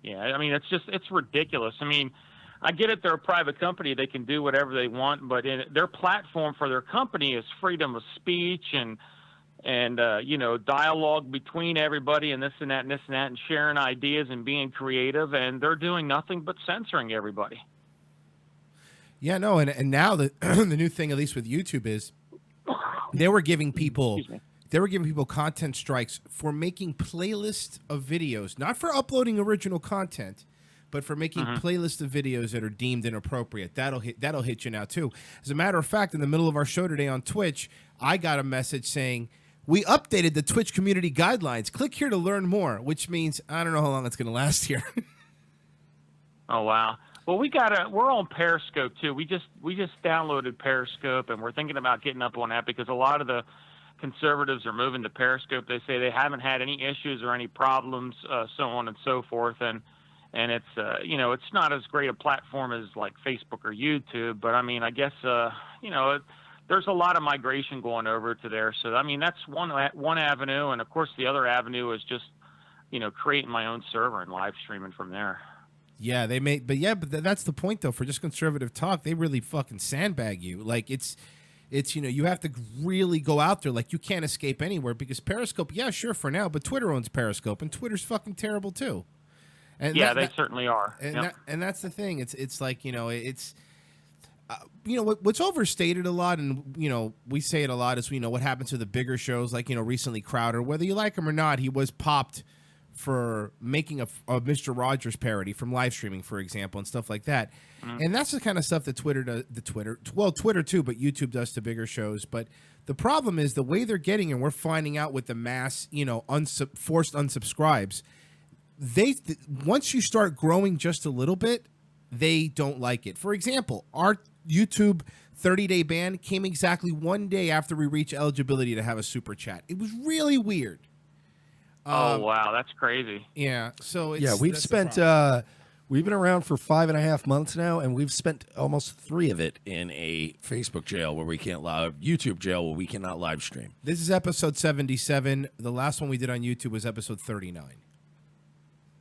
Yeah, I mean, it's ridiculous. I mean, I get it, they're a private company, they can do whatever they want, but their platform for their company is freedom of speech and dialogue between everybody and this and that and sharing ideas and being creative, and they're doing nothing but censoring everybody. Yeah, no, and now the the new thing, at least with YouTube, is they were giving people content strikes for making playlists of videos, not for uploading original content, but for making playlists of videos that are deemed inappropriate. That'll hit you now too. As a matter of fact, in the middle of our show today on Twitch, I got a message saying, "We updated the Twitch community guidelines. Click here to learn more," which means I don't know how long it's going to last here. Oh, wow. Well, we're on Periscope too. We just downloaded Periscope, and we're thinking about getting up on that because a lot of the conservatives are moving to Periscope. They say they haven't had any issues or any problems, so on and so forth. And it's it's not as great a platform as like Facebook or YouTube, but I mean, I guess there's a lot of migration going over to there. So I mean, that's one avenue, and of course the other avenue is just creating my own server and live streaming from there. Yeah, but that's the point though. For just conservative talk, they really fucking sandbag you. Like it's you have to really go out there. Like you can't escape anywhere because Periscope, yeah, sure for now, but Twitter owns Periscope, and Twitter's fucking terrible too. And yeah, they certainly are. And that's the thing. It's like it's what's overstated a lot, and we say it a lot is what happens to the bigger shows like recently Crowder, whether you like him or not, he was popped for making a Mr. Rogers parody from live streaming, for example, and stuff like that. And that's the kind of stuff that Twitter does. Twitter too, but YouTube does to bigger shows. But the problem is the way they're getting, and we're finding out with the mass, forced unsubscribes. Once you start growing just a little bit, they don't like it. For example, our YouTube 30-day ban came exactly 1 day after we reached eligibility to have a super chat. It was really weird. Oh wow, that's crazy. Yeah, so we've spent we've been around for 5.5 months now, and we've spent almost 3 of it in a Facebook jail where we can't YouTube jail where we cannot live stream. This is episode 77. The last one we did on YouTube was episode 39.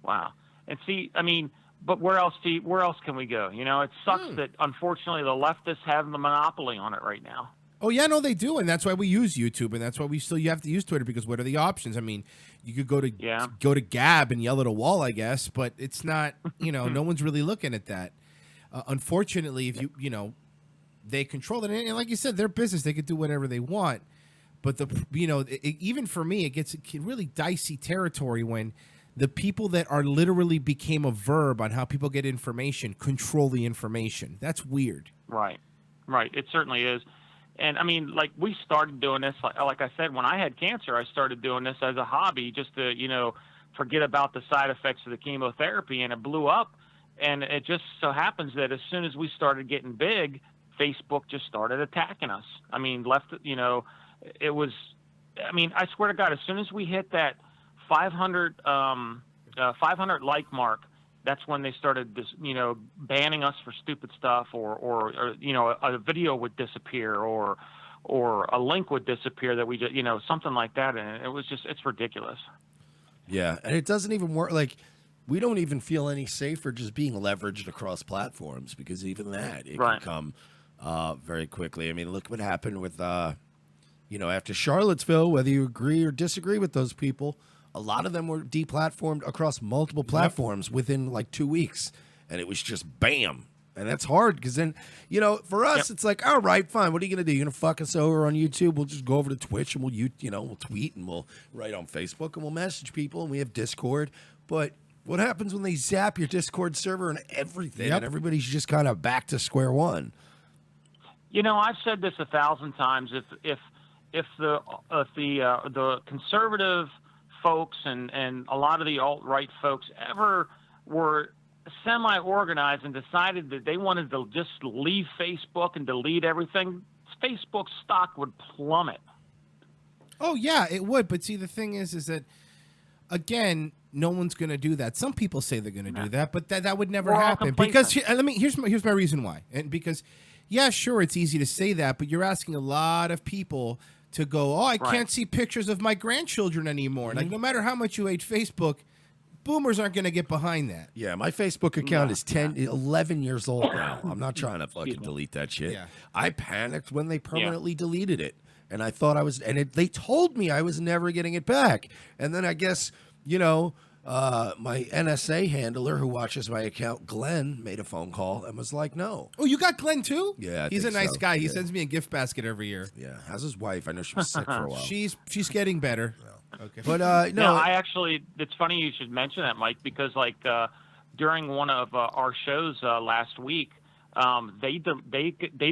Wow. And see, I mean, but where else can we go? It sucks that unfortunately the leftists have the monopoly on it right now. Oh yeah, no, they do, and that's why we use YouTube, and that's why you have to use Twitter, because what are the options? I mean, you could go to Gab and yell at a wall, I guess, but it's not, no one's really looking at that. Unfortunately, if they control it, and like you said, their business, they could do whatever they want. But even for me, it gets really dicey territory when the people that are literally became a verb on how people get information control the information. That's weird. Right. It certainly is. And I mean, like we started doing this, like I said, when I had cancer, I started doing this as a hobby just to, forget about the side effects of the chemotherapy, and it blew up. And it just so happens that as soon as we started getting big, Facebook just started attacking us. I mean, it was, I swear to God, as soon as we hit that 500 like mark, that's when they started this, banning us for stupid stuff, or a video would disappear, or a link would disappear that we just, something like that. And it was just, it's ridiculous. Yeah. And it doesn't even work. Like, we don't even feel any safer just being leveraged across platforms, because even that, it can come very quickly. I mean, look what happened with, after Charlottesville, whether you agree or disagree with those people, a lot of them were deplatformed across multiple platforms within like 2 weeks, and it was just bam. And that's hard, because then, for us, it's like, all right, fine. What are you going to do? You're going to fuck us over on YouTube? We'll just go over to Twitch, and we'll tweet, and we'll write on Facebook, and we'll message people, and we have Discord. But what happens when they zap your Discord server and everything, and everybody's just kind of back to square one? I've said this 1,000 times. If the conservative folks and a lot of the alt-right folks ever were semi-organized and decided that they wanted to just leave Facebook and delete everything, Facebook's stock would plummet. Oh yeah, it would. But see, the thing is that again, no one's going to do that. Some people say they're going to do that, but that would never happen. Because here's my reason why. And because, yeah, sure, it's easy to say that, but you're asking a lot of people to go, I can't see pictures of my grandchildren anymore. Like, no matter how much you hate Facebook, boomers aren't going to get behind that. Yeah, my Facebook account is 11 years old now. I'm not trying to fucking delete that shit. Yeah. I panicked when they permanently deleted it. And I thought they told me I was never getting it back. And then I guess, my NSA handler who watches my account, Glenn, made a phone call and was like, no. Oh, you got Glenn too? Yeah, he's a nice guy. He sends me a gift basket every year. Yeah, how's his wife? I know she was sick for a while. She's getting better. Yeah. Okay, but no, I actually, it's funny you should mention that, Mike, because during one of our shows last week, they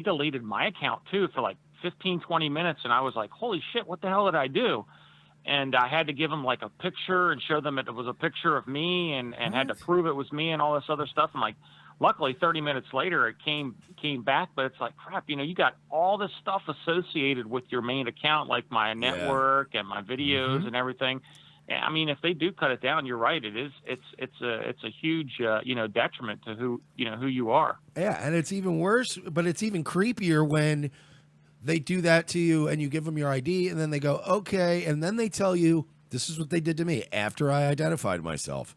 deleted my account too for like 15-20 minutes, and I was like, holy shit, what the hell did I do? And I had to give them like a picture and show them it was a picture of me, and had to prove it was me and all this other stuff. I'm like, luckily 30 minutes later it came back, but it's like, crap, you got all this stuff associated with your main account, like my network and my videos and everything. I mean, if they do cut it down, you're right. It's a huge detriment to who you are. Yeah, and it's even worse, but it's even creepier when they do that to you and you give them your ID and then they go, okay, and then they tell you, this is what they did to me after I identified myself.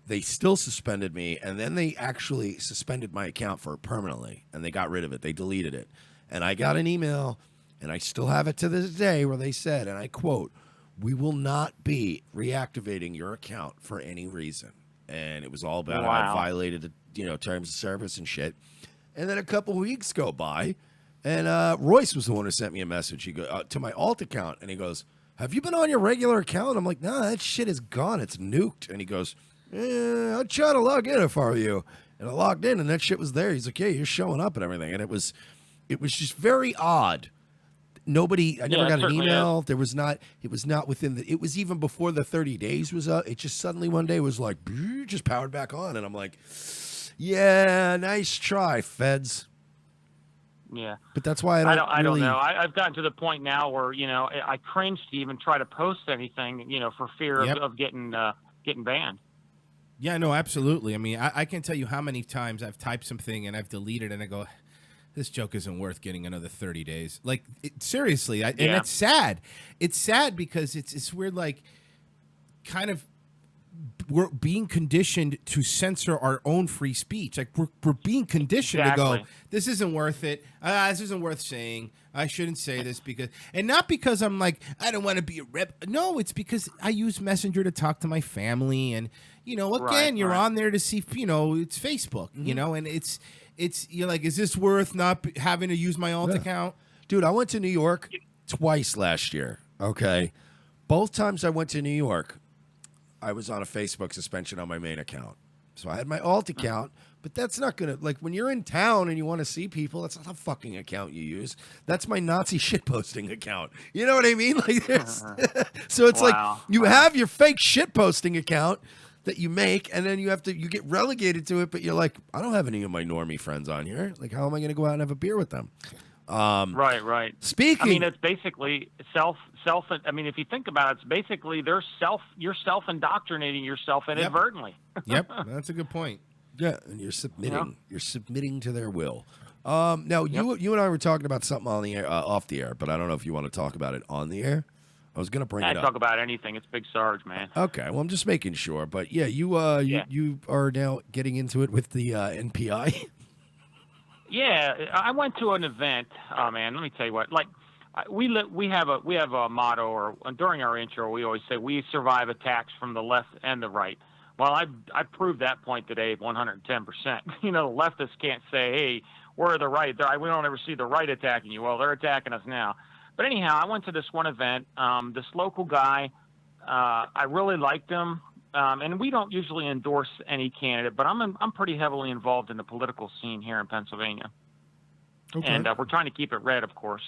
They still suspended me, and then they actually suspended my account for permanently, and they got rid of it. They deleted it. And I got an email, and I still have it to this day, where they said, and I quote, "We will not be reactivating your account for any reason." And it was all about how I violated the terms of service and shit. And then a couple weeks go by, and Royce was the one who sent me a message. He goes to my alt account, and he goes, "Have you been on your regular account?" I'm like, "No, that shit is gone. It's nuked." And he goes, "I'd try to log in if I were you." And I logged in, and that shit was there. He's like, "Yeah, you're showing up and everything." And it was just very odd. I never got an email. It was not within it was even before the 30 days was up. It just suddenly one day was like, just powered back on. And I'm like, yeah, nice try, feds. Yeah. But that's why I don't know. I've gotten to the point now where, I cringe to even try to post anything, for fear of getting banned. Yeah, no, absolutely. I mean, I can't tell you how many times I've typed something and I've deleted and I go, this joke isn't worth getting another 30 days. Like, seriously. And it's sad. It's sad because it's weird, like, kind of we're being conditioned to censor our own free speech. Like, we're being conditioned to go, this isn't worth it. This isn't worth saying. I shouldn't say this and not because I'm like, I don't want to be a rep. No, it's because I use Messenger to talk to my family. And, again, you're on there to see, it's Facebook, and it's you're like, is this worth not having to use my alt account? Dude, I went to New York twice last year. Okay. Both times I went to New York, I was on a Facebook suspension on my main account. So I had my alt account, but that's not going to, like, when you're in town and you want to see people, that's not a fucking account you use. That's my Nazi shitposting account. You know what I mean? Like this. So it's like you have your fake shitposting account that you make, and then you get relegated to it, but you're like, I don't have any of my normie friends on here. Like, how am I going to go out and have a beer with them? Right. Speaking, I mean, it's basically self. I mean, if you think about it, it's basically you're self-indoctrinating yourself inadvertently. Yep, that's a good point. Yeah, and you're submitting. You're submitting to their will. Now, you and I were talking about something on the air, off the air, but I don't know if you want to talk about it on the air. I was going to bring it up. Talk about anything. It's Big Sarge, man. Okay, well, I'm just making sure. But yeah, you are now getting into it with the NPI. Yeah, I went to an event. Oh man, let me tell you what. Like, we have a motto, or during our intro, we always say we survive attacks from the left and the right. Well, I proved that point today 110%. The leftists can't say, hey, we're the right. We don't ever see the right attacking you. Well, they're attacking us now. But anyhow, I went to this one event. This local guy, I really liked him. And we don't usually endorse any candidate, but I'm pretty heavily involved in the political scene here in Pennsylvania. Okay. And we're trying to keep it red, of course.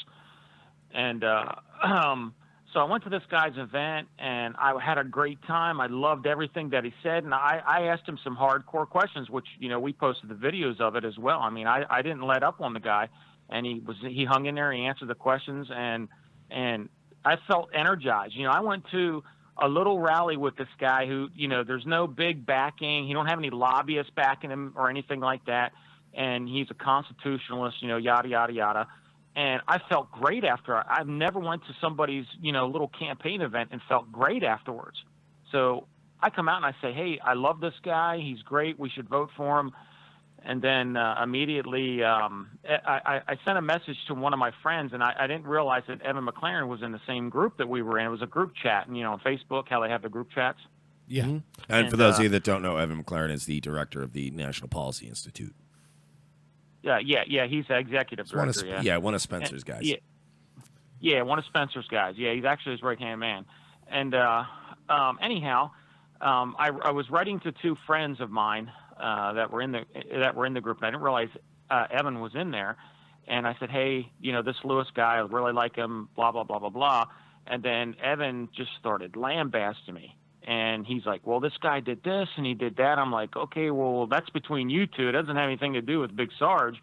And so I went to this guy's event, and I had a great time. I loved everything that he said, and I asked him some hardcore questions, which, we posted the videos of it as well. I mean, I didn't let up on the guy, and he hung in there. He answered the questions, and I felt energized. I went to a little rally with this guy who, there's no big backing. He don't have any lobbyists backing him or anything like that. And he's a constitutionalist, yada, yada, yada. And I felt great after. I've never went to somebody's, little campaign event and felt great afterwards. So I come out and I say, hey, I love this guy. He's great. We should vote for him. And then immediately I sent a message to one of my friends, and I didn't realize that Evan McLaren was in the same group that we were in. It was a group chat, and on Facebook, how they have the group chats. Yeah. Mm-hmm. And for those of you that don't know, Evan McLaren is the director of the National Policy Institute. Yeah. He's the executive director. One of Spencer's guys. Yeah, one of Spencer's guys. Yeah, he's actually his right-hand man. And anyhow, I was writing to two friends of mine that were in the group, and I didn't realize Evan was in there. And I said, hey, this Lewis guy, I really like him, blah, blah, blah, blah, blah. And then Evan just started lambasting me. And he's like, well, this guy did this and he did that. I'm like, okay, well, that's between you two. It doesn't have anything to do with Big Sarge.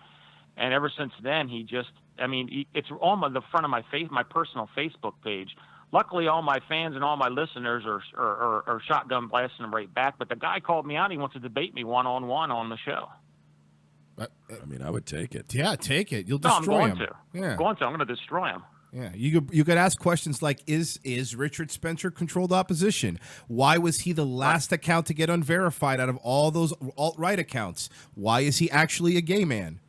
And ever since then, it's on the front of my personal Facebook page. Luckily, all my fans and all my listeners are shotgun blasting him right back. But the guy called me out. He wants to debate me one-on-one on the show. I mean, I would take it. Yeah, take it. You'll destroy him. Yeah. I'm going to. I'm going to destroy him. Yeah, you could ask questions like, is Richard Spencer controlled opposition? Why was he the last account to get unverified out of all those alt-right accounts? Why is he actually a gay man?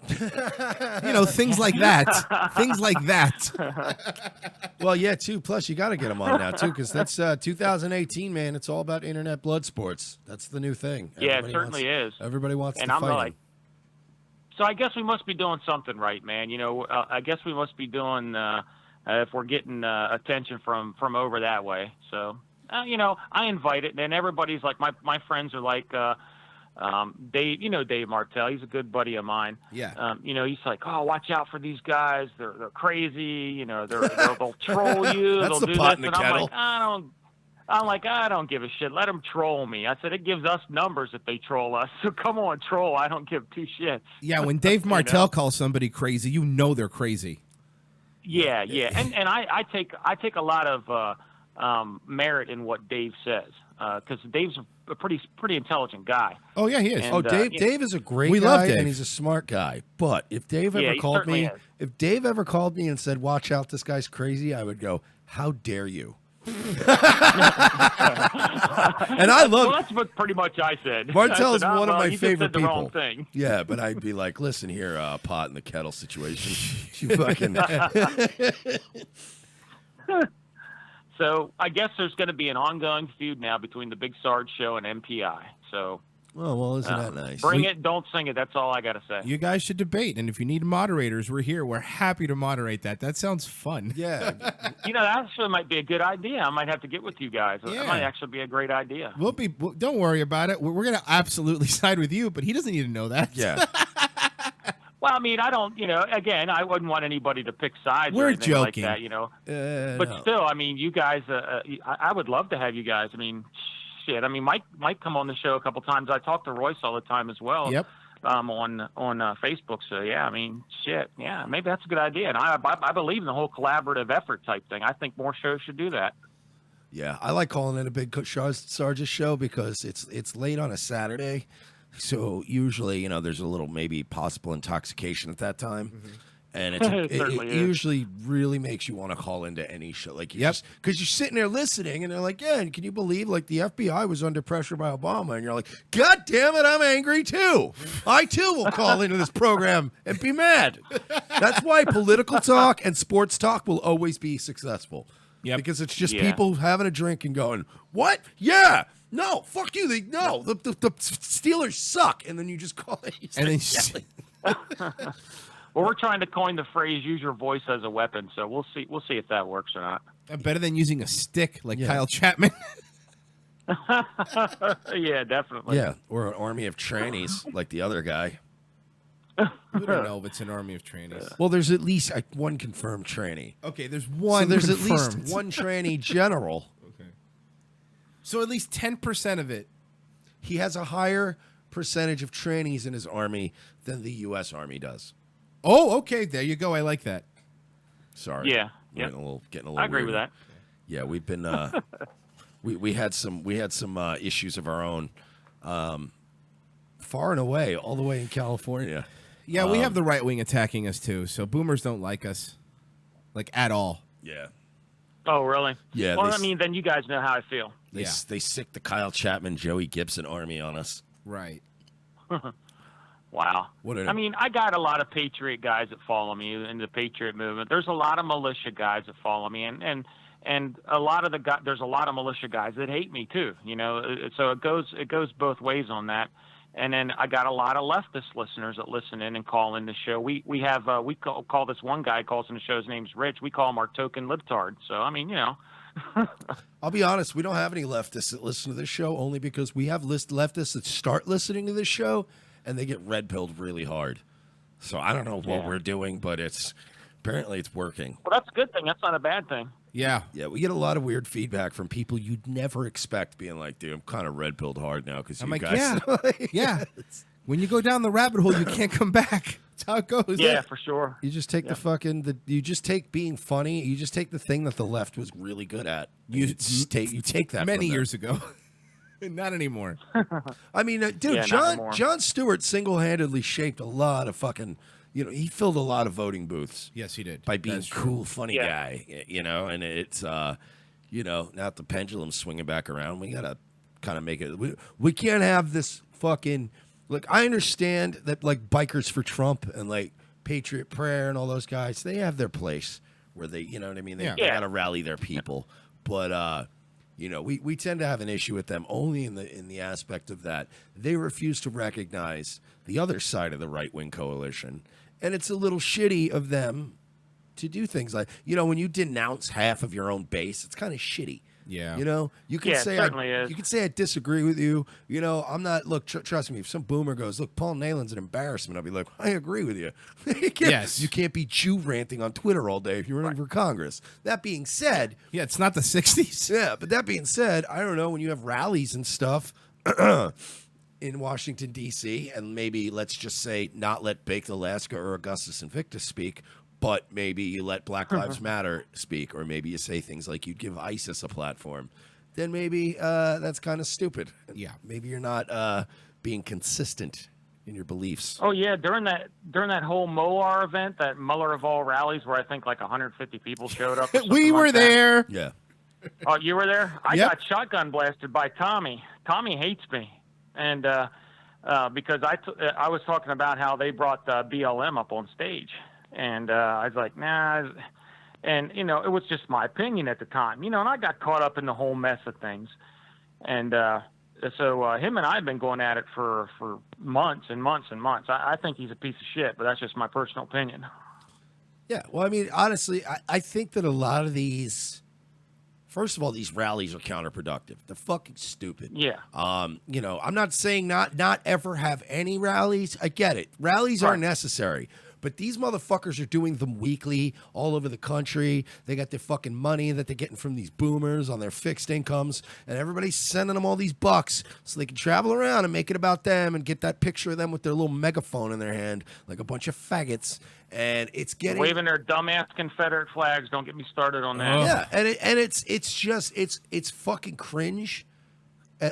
Things like that. Things like that. Well, yeah, too. Plus, you got to get him on now, too, because that's 2018, man. It's all about internet blood sports. That's the new thing. Yeah, it certainly is. Everybody wants and to I'm fight like, him. So I guess we must be doing something right, man. I guess we must be doing if we're getting attention from over that way. So, I invite it, and everybody's like, my friends are like, Dave, Dave Martell. He's a good buddy of mine. Yeah. He's like, oh, watch out for these guys. They're crazy. They'll troll you. That's they'll the do pot this. in the And kettle. I'm like, I don't give a shit. Let them troll me. I said, it gives us numbers if they troll us. So come on, troll. I don't give two shits. Yeah, when Dave Martell calls somebody crazy, they're crazy. Yeah. And I take a lot of merit in what Dave says because Dave's a pretty intelligent guy. Oh yeah, he is. And, Dave is a great we guy, love Dave. and he's a smart guy. But if Dave ever called me, and said, "Watch out, this guy's crazy," I would go, "How dare you?" And I love. Well, that's what pretty much I said. Martell is I said, one of my you just favorite said the people. wrong thing. Yeah, but I'd be like, listen here, pot in the kettle situation. You fucking. So I guess there's going to be an ongoing feud now between the Big Sarge Show and MPI. So. Oh, well, isn't that nice? Bring it, don't sing it. That's all I got to say. You guys should debate, and if you need moderators, we're here. We're happy to moderate that. That sounds fun. Yeah. That actually might be a good idea. I might have to get with you guys. Yeah. That might actually be a great idea. Don't worry about it. We're going to absolutely side with you, but he doesn't need to know that. Yeah. Well, I mean, I don't, again, I wouldn't want anybody to pick sides We're or anything joking. like that, But still, I mean, you guys, I would love to have you guys. I mean, shit. I mean, Mike come on the show a couple times. I talk to Royce all the time as well. Yep. On Facebook. So yeah, I mean, shit. Yeah, maybe that's a good idea. And I believe in the whole collaborative effort type thing. I think more shows should do that. Yeah, I like calling it a Big Sarge's show because it's late on a Saturday, so usually there's a little maybe possible intoxication at that time. Mm-hmm. And It it certainly is. usually really makes you want to call into any show. Like, because you're sitting there listening, and they're like, yeah, and can you believe, like, the FBI was under pressure by Obama? And you're like, God damn it, I'm angry, too. I, too, will call into this program and be mad. That's why political talk and sports talk will always be successful. Yeah, because it's just people having a drink and going, what? Yeah. No, fuck you. The Steelers suck. And then you just call it. And then Well, we're trying to coin the phrase "use your voice as a weapon," so we'll see if that works or not. Better than using a stick like Kyle Chapman. Yeah, definitely. Yeah, or an army of trannies like the other guy. We don't know if it's an army of trannies. Well, there's at least one confirmed tranny. Okay, there's one. So there's confirmed. at least one tranny general. Okay. So at least 10% of it. He has a higher percentage of trannies in his army than the U.S. Army does. Oh, okay. There you go. I like that. Sorry. Yeah. We're getting a little I agree weird. with that. Yeah, we've been we had some issues of our own, far and away, all the way in California. Yeah, we have the right wing attacking us too. So boomers don't like us, like at all. Yeah. Oh, really? Yeah, Well, they- I mean, then you guys know how I feel. They sick the Kyle Chapman, Joey Gibson army on us. Right. Wow. What I mean, I got a lot of Patriot guys that follow me in the Patriot movement. There's a lot of militia guys that follow me, and a lot of there's a lot of militia guys that hate me too. So it goes both ways on that. And then I got a lot of leftist listeners that listen in and call in the show. We call this one guy calls in the show. His name's Rich. We call him our token libtard. So I mean, I'll be honest, we don't have any leftists that listen to this show, only because we have leftists that start listening to this show and they get red-pilled really hard. So I don't know what we're doing, but apparently it's working. Well, that's a good thing. That's not a bad thing. Yeah. Yeah, we get a lot of weird feedback from people you'd never expect being like, dude, I'm kind of red-pilled hard now because you guys... Yeah. When you go down the rabbit hole, you can't come back. That's how it goes. Yeah, for sure. You just take you just take being funny. You just take the thing that the left was really good at. You take that many from them. years ago. Not anymore. I mean, dude, John Stewart single-handedly shaped a lot of fucking. He filled a lot of voting booths. Yes, he did. By being That's cool, true. funny guy. And it's now the pendulum's swinging back around. We gotta kind of make it. We can't have this fucking. Look, I understand that like Bikers for Trump and like Patriot Prayer and all those guys, they have their place where they, you know what I mean? They gotta rally their people. But we tend to have an issue with them only in the aspect of that they refuse to recognize the other side of the right-wing coalition. And it's a little shitty of them to do things like, when you denounce half of your own base, it's kind of shitty. Yeah. You can say you can say I disagree with you. I'm not. Look, trust me. If some boomer goes, look, Paul Neyland's an embarrassment, I'll be like, I agree with you. Yes. You can't be Jew ranting on Twitter all day if you're running for Congress. That being said, it's not the '60s. Yeah, but that being said, I don't know when you have rallies and stuff in Washington D.C. and maybe let's just say not let Baked Alaska or Augustus Invictus speak. But maybe you let Black Lives Matter speak, or maybe you say things like you'd give ISIS a platform. Then maybe that's kind of stupid. Yeah. Maybe you're not being consistent in your beliefs. Oh yeah, during that whole Moar event, that Muller of all rallies, where I think like 150 people showed up. We were there. Yeah. Oh, you were there? I got shotgun blasted by Tommy. Tommy hates me, and because I was talking about how they brought BLM up on stage. And I was like, nah. And, it was just my opinion at the time, and I got caught up in the whole mess of things. And so him and I have been going at it for months and months and months. I think he's a piece of shit, but that's just my personal opinion. Yeah. Well, I mean, honestly, I think that a lot of these, first of all, these rallies are counterproductive. They're fucking stupid. Yeah. I'm not saying not ever have any rallies. I get it. Rallies are necessary. But these motherfuckers are doing them weekly all over the country. They got their fucking money that they're getting from these boomers on their fixed incomes, and everybody's sending them all these bucks so they can travel around and make it about them and get that picture of them with their little megaphone in their hand like a bunch of faggots. And it's getting waving their dumbass Confederate flags. Don't get me started on that. Yeah, and it's fucking cringe.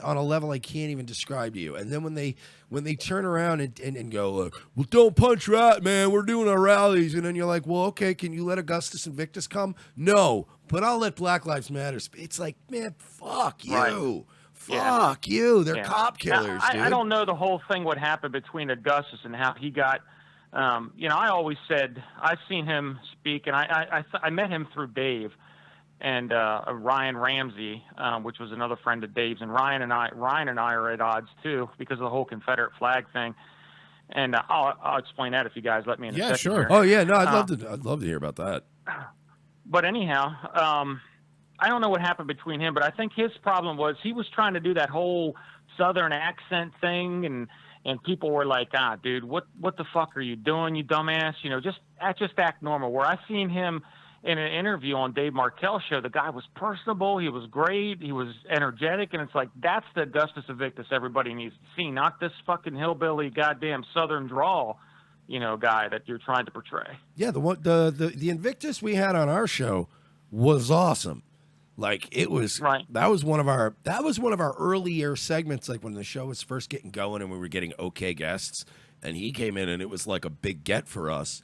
On a level I can't even describe to you. And then when they turn around and go, well, don't punch rat, man. We're doing our rallies. And then you're like, well, okay, can you let Augustus Invictus come? No, but I'll let Black Lives Matter. It's like, man, fuck you. Right. Fuck you. They're cop killers, now, dude. I don't know the whole thing, what happened between Augustus and how he got, I always said, I've seen him speak, and I met him through Dave. And Ryan Ramsey, which was another friend of Dave's, and Ryan and I are at odds too because of the whole Confederate flag thing. And I'll explain that if you guys let me in a second. Sure. Here. Oh yeah, no, I'd love to hear about that. But anyhow, I don't know what happened between him, but I think his problem was he was trying to do that whole Southern accent thing, and people were like, dude, what the fuck are you doing, you dumbass? Just act normal. Where I seen him in an interview on Dave Martell's show, the guy was personable. He was great. He was energetic. And it's like, that's the Augustus Invictus everybody needs to see, not this fucking hillbilly goddamn Southern drawl, guy that you're trying to portray. Yeah, the Invictus we had on our show was awesome. Like it was that was one of our earlier segments, like when the show was first getting going and we were getting okay guests, and he came in and it was like a big get for us.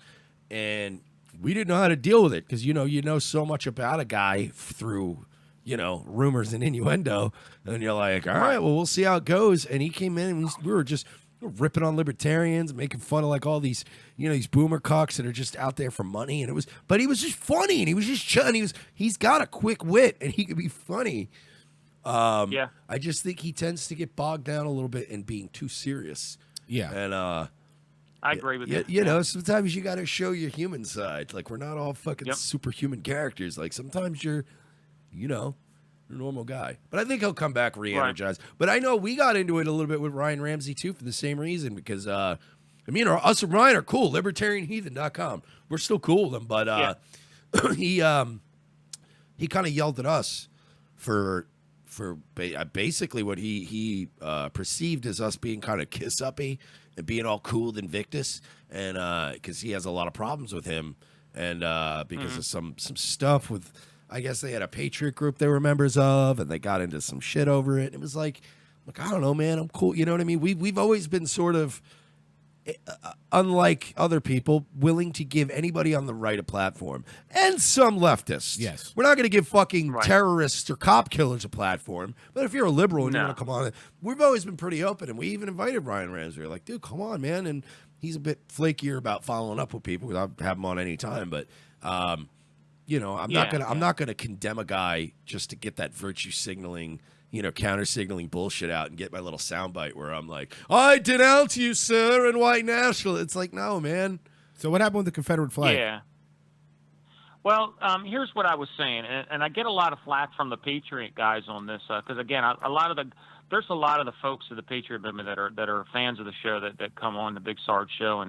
And we didn't know how to deal with it because you know so much about a guy through rumors and innuendo, and you're like, all right, well, we'll see how it goes. And he came in and we were just ripping on libertarians, making fun of like all these these boomer cocks that are just out there for money. And but he was just funny, and he was just chill, and he's got a quick wit, and he could be funny. I just think he tends to get bogged down a little bit in being too serious. Yeah, and I agree with you. You know, sometimes you got to show your human side. Like, we're not all fucking superhuman characters. Like, sometimes you're a normal guy. But I think he'll come back re-energized. Right. But I know we got into it a little bit with Ryan Ramsey, too, for the same reason. Because, us and Ryan are cool. Libertarianheathen.com. We're still cool with him. But he he kind of yelled at us for basically what he perceived as us being kind of kiss-uppy and being all cool with Invictus, and because he has a lot of problems with him, and because of some stuff with, I guess they had a Patriot group they were members of, and they got into some shit over it. It was like, I don't know, man, I'm cool. You know what I mean? We've always been sort of, unlike other people, willing to give anybody on the right a platform, and some leftists. Yes. We're not going to give fucking terrorists or cop killers a platform, but if you're a liberal and you want to come on, we've always been pretty open, and we even invited Ryan Ramsey. We're like, dude, come on, man. And he's a bit flakier about following up with people. I'll have him on any time, but you know, I'm not gonna condemn a guy just to get that virtue signaling, counter signaling bullshit out and get my little soundbite where I'm like, I denounce you, sir, and white national. It's like, no, man. So what happened with the Confederate flag? Yeah. Well, here's what I was saying, and I get a lot of flack from the Patriot guys on this because again, there's a lot of the folks of the Patriot movement that are fans of the show that come on the Big Sarge show,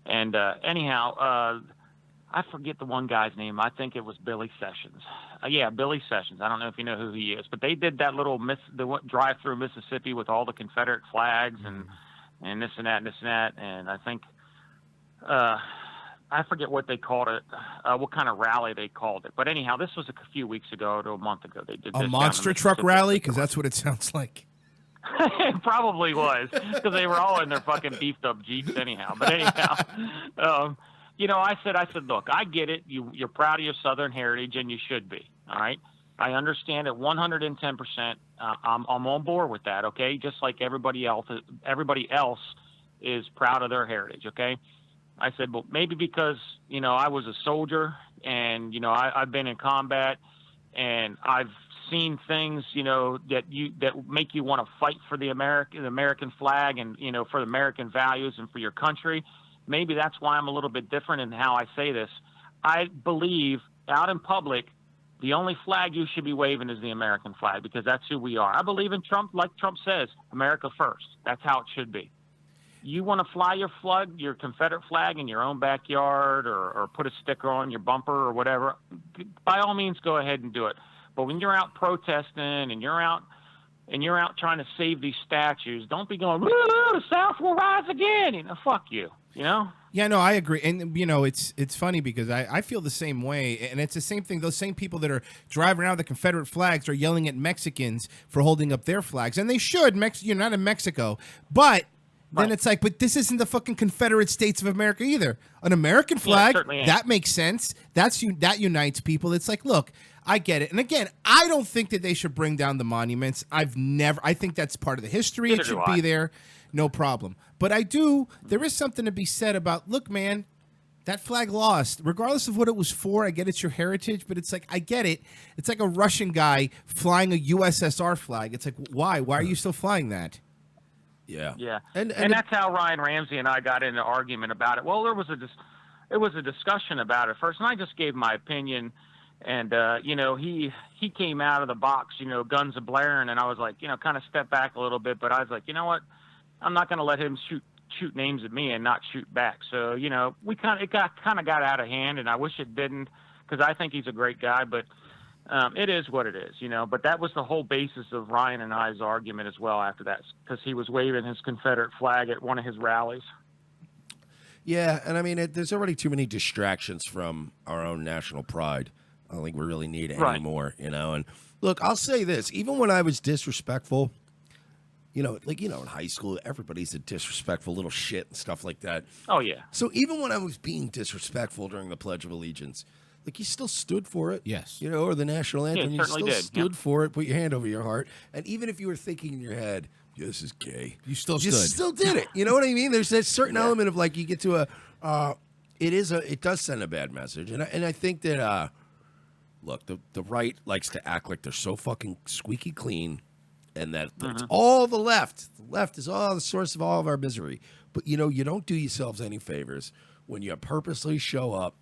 and anyhow, I forget the one guy's name. I think it was Billy Sessions. Yeah, Billy Sessions. I don't know if you know who he is, but they did that little drive through Mississippi with all the Confederate flags and this and that and this and that. And I think I forget what they called it, what kind of rally they called it. But anyhow, this was a few weeks ago to a month ago. They did a monster truck rally, because that's what it sounds like. It probably was, because they were all in their fucking beefed up Jeeps anyhow. But anyhow. I said, look, I get it. You're proud of your Southern heritage, and you should be. All right, I understand it 110%. I'm on board with that. Okay, just like everybody else is proud of their heritage. Okay, I said, well, maybe because I was a soldier, and I've been in combat, and I've seen things that make you want to fight for the American flag, and for the American values and for your country. Maybe that's why I'm a little bit different in how I say this. I believe out in public, the only flag you should be waving is the American flag, because that's who we are. I believe in Trump, like Trump says, America first. That's how it should be. You want to fly your Confederate flag in your own backyard, or put a sticker on your bumper or whatever, by all means, go ahead and do it. But when you're out protesting and you're out trying to save these statues, don't be going, the South will rise again. Fuck you. Yeah, no, I agree. And, it's funny because I feel the same way. And it's the same thing. Those same people that are driving around with the Confederate flags are yelling at Mexicans for holding up their flags. And they should. You're not in Mexico. But then it's like, but this isn't the fucking Confederate States of America either. An American flag, that makes sense. That unites people. It's like, look, I get it. And again, I don't think that they should bring down the monuments. I think that's part of the history. It should be there. No problem. But there is something to be said about, look, man, that flag lost. Regardless of what it was for, I get it's your heritage, but it's like, I get it. It's like a Russian guy flying a USSR flag. It's like, why? Why are you still flying that? Yeah. Yeah. And that's how Ryan Ramsey and I got into an argument about it. Well, it was a discussion about it first, and I just gave my opinion. And, he came out of the box, guns a-blaring, and I was like, kind of step back a little bit. But I was like, you know what? I'm not going to let him shoot names at me and not shoot back. So, it got out of hand, and I wish it didn't, because I think he's a great guy. But it is what it is, But that was the whole basis of Ryan and I's argument as well after that, because he was waving his Confederate flag at one of his rallies. Yeah, and I mean, there's already too many distractions from our own national pride. I don't think we really need it anymore, And look, I'll say this: even when I was disrespectful, in high school, everybody's a disrespectful little shit and stuff like that. Oh yeah. So even when I was being disrespectful during the Pledge of Allegiance, you still stood for it. Yes. Or the national anthem, you still stood yeah. for it. Put your hand over your heart, and even if you were thinking in your head, "This is gay," you still did it. You know what I mean? There's that certain element of you get to it does send a bad message, and I think that. Look, the right likes to act like they're so fucking squeaky clean, and that it's all the left. The left is all the source of all of our misery. But, you don't do yourselves any favors when you purposely show up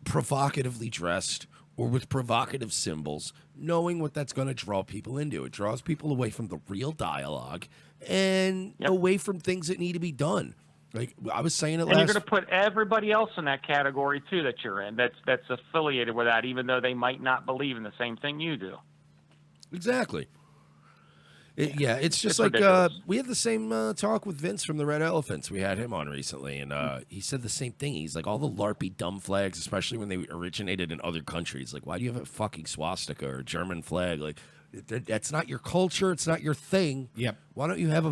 provocatively dressed or with provocative symbols, knowing what that's going to draw people into. It draws people away from the real dialogue and away from things that need to be done. Like I was saying it And last. you're going to put everybody else in that category too that you're in. That's affiliated with that, even though they might not believe in the same thing you do. Exactly. It's just It's like ridiculous. we had the same talk with Vince from the Red Elephants. We had him on recently, and he said the same thing. He's like, all the LARPy dumb flags, especially when they originated in other countries. Like, why do you have a fucking swastika or a German flag? Like, that's not your culture. It's not your thing. Yep. Why don't you have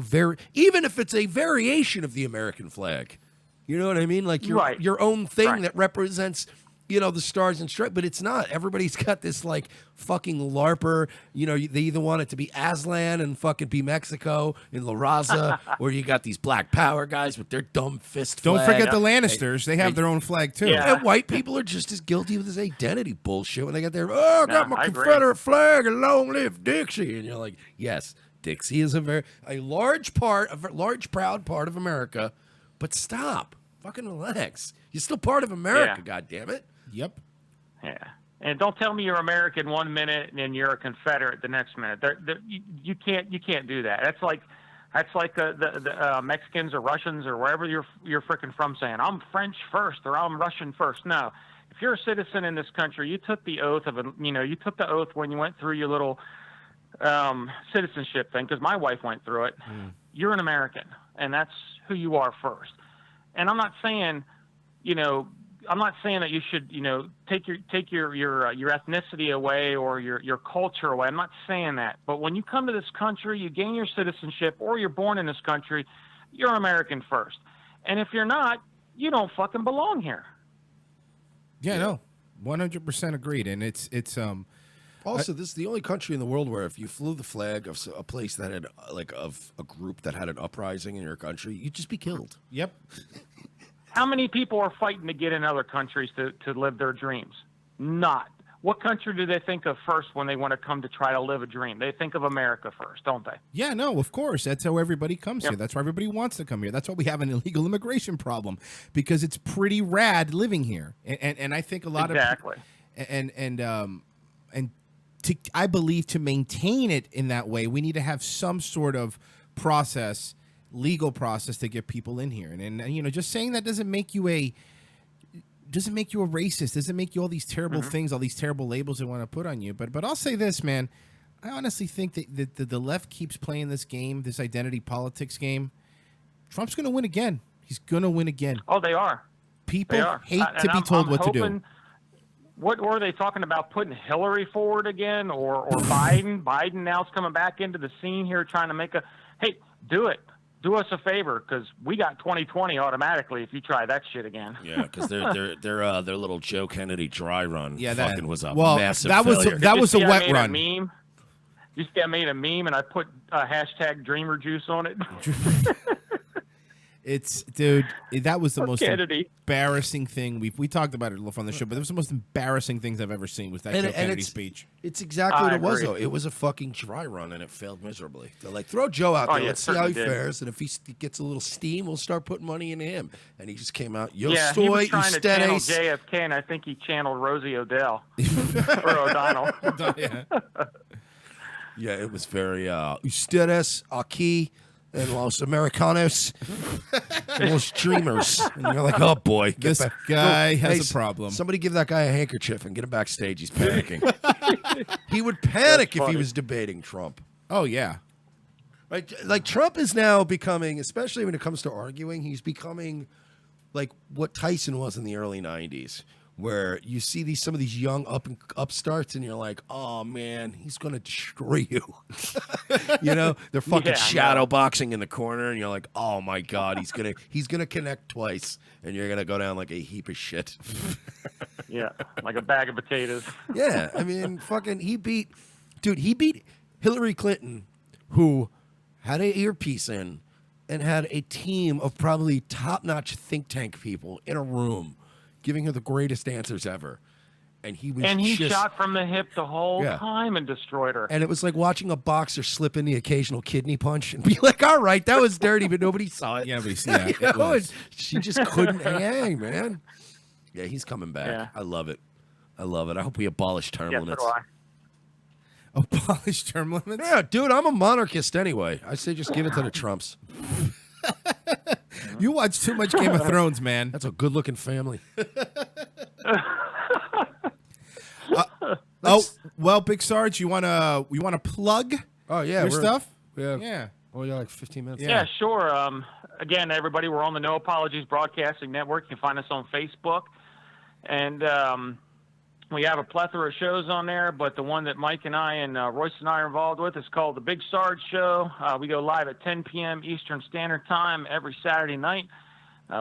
even if it's a variation of the American flag? You know what I mean? Like your own thing that represents, the stars and stripes, but it's not. Everybody's got this like fucking LARPer. They either want it to be Aslan and fucking be Mexico in La Raza, or you got these Black Power guys with their dumb fist Don't flag. forget the Lannisters. They have their own flag, too. And white people are just as guilty with this identity bullshit when they got their, I got my I agree. Confederate flag and long live Dixie. And you're like, yes, Dixie is a large proud part of America, but stop. Fucking relax. You're still part of America, God damn it. Yep. Yeah. And don't tell me you're American one minute and then you're a Confederate the next minute. You can't do that. That's like the Mexicans or Russians or wherever you're freaking from saying I'm French first or I'm Russian first. No, if you're a citizen in this country, you took the oath you took the oath when you went through your little citizenship thing, because my wife went through it. You're an American, and that's who you are first. And I'm not saying that you should, take your ethnicity away or your culture away. I'm not saying that. But when you come to this country, you gain your citizenship, or you're born in this country, you're American first. And if you're not, you don't fucking belong here. Yeah, no, 100% agreed. And it's Also, this is the only country in the world where if you flew the flag of a place that had of a group that had an uprising in your country, you'd just be killed. Yep. How many people are fighting to get in other countries to live their dreams? Not. What country do they think of first when they want to come to try to live a dream? They think of America first, don't they? Yeah, no, of course. That's how everybody comes here. That's why everybody wants to come here. That's why we have an illegal immigration problem, because it's pretty rad living here. And I think a lot of I believe to maintain it in that way, we need to have some sort of legal process to get people in here. And just saying that doesn't make you a racist, doesn't make you all these terrible things, all these terrible labels they want to put on you. But I'll say this, man, I honestly think that the left keeps playing this game, this identity politics game. Trump's going to win again. He's going to win again. Oh, they are. People hate to be told what to do. What were they talking about, putting Hillary forward again or Biden? Biden now's coming back into the scene here trying to make hey, do it. Do us a favor, because we got 2020 automatically if you try that shit again. Yeah, because their little Joe Kennedy dry run fucking was a massive failure. That was a wet run. Meme? You see, I made a meme and I put hashtag Dreamer Juice on it. Dude, that was the most Kennedy. embarrassing thing. We talked about it on the show, but it was the most embarrassing things I've ever seen was that Joe Kennedy speech. It's exactly what it was, though. It was a fucking dry run, and it failed miserably. They're like, throw Joe out there. Let's see how he fares, and if he gets a little steam, we'll start putting money into him. And he just came out, He was trying to channel JFK, and I think he channeled Rosie O'Dell. Or O'Donnell. Yeah, it was very, ustedes aquí en los Americanos, los dreamers. And you're like, oh, boy. This guy has a problem. Somebody give that guy a handkerchief and get him backstage. He's panicking. He would panic if he was debating Trump. Oh, yeah. Like Trump is now becoming, especially when it comes to arguing, he's becoming like what Tyson was in the early 90s. Where you see some of these young upstarts, and you're like, "Oh man, he's gonna destroy you." They're fucking shadow boxing in the corner, and you're like, "Oh my god, he's gonna connect twice, and you're gonna go down like a heap of shit." Yeah, like a bag of potatoes. Yeah, I mean, fucking, he beat Hillary Clinton, who had an earpiece in and had a team of probably top-notch think tank people in a room, giving her the greatest answers ever. And he shot from the hip the whole time and destroyed her. And it was like watching a boxer slip in the occasional kidney punch and be like, all right, that was dirty, but nobody saw it. Yeah, it was. She just couldn't hang, man. Yeah, he's coming back. Yeah. I love it. I hope we abolish term limits. So do I. Abolish term limits? Yeah, dude, I'm a monarchist anyway. I say just give it to the Trumps. You watch too much Game of Thrones, man. That's a good-looking family. Well, Big Sarge, you wanna plug? Oh yeah, your stuff. Yeah. Oh, you got like 15 minutes. Yeah, sure. Again, everybody, we're on the No Apologies Broadcasting Network. You can find us on Facebook. And we have a plethora of shows on there, but the one that Mike and I and Royce and I are involved with is called The Big Sarge Show. We go live at 10 p.m. Eastern Standard Time every Saturday night.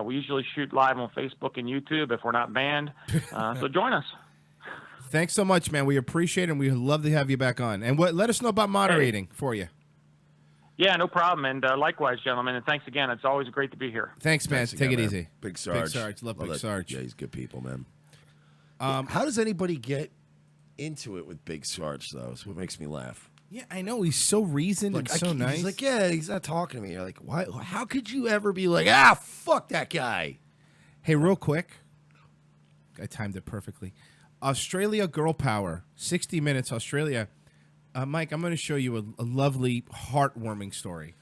We usually shoot live on Facebook and YouTube if we're not banned. So join us. Thanks so much, man. We appreciate it, and we'd love to have you back on. And let us know about moderating for you. Yeah, no problem. And likewise, gentlemen. And thanks again. It's always great to be here. Thanks, man. Take it easy. Big Sarge. Big Sarge. Love Big Sarge. Yeah, he's good people, man. How does anybody get into it with Big Sarge, though? That's what makes me laugh. Yeah, I know. He's so reasoned and so nice. He's like, yeah, he's not talking to me. You're like, why? How could you ever be like, fuck that guy? Hey, real quick. I timed it perfectly. Australia Girl Power. 60 Minutes, Australia. Mike, I'm going to show you a lovely, heartwarming story.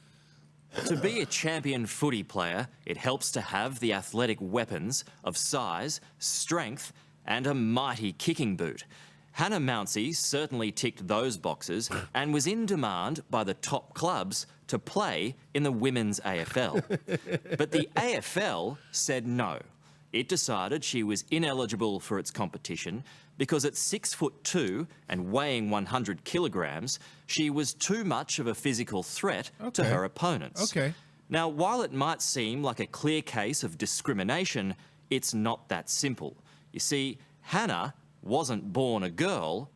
To be a champion footy player, it helps to have the athletic weapons of size, strength, and a mighty kicking boot. Hannah Mounsey certainly ticked those boxes and was in demand by the top clubs to play in the women's AFL. But the AFL said no. It decided she was ineligible for its competition because at 6'2" and weighing 100 kilograms, she was too much of a physical threat to her opponents. Now, while it might seem like a clear case of discrimination, it's not that simple. You see, Hannah wasn't born a girl.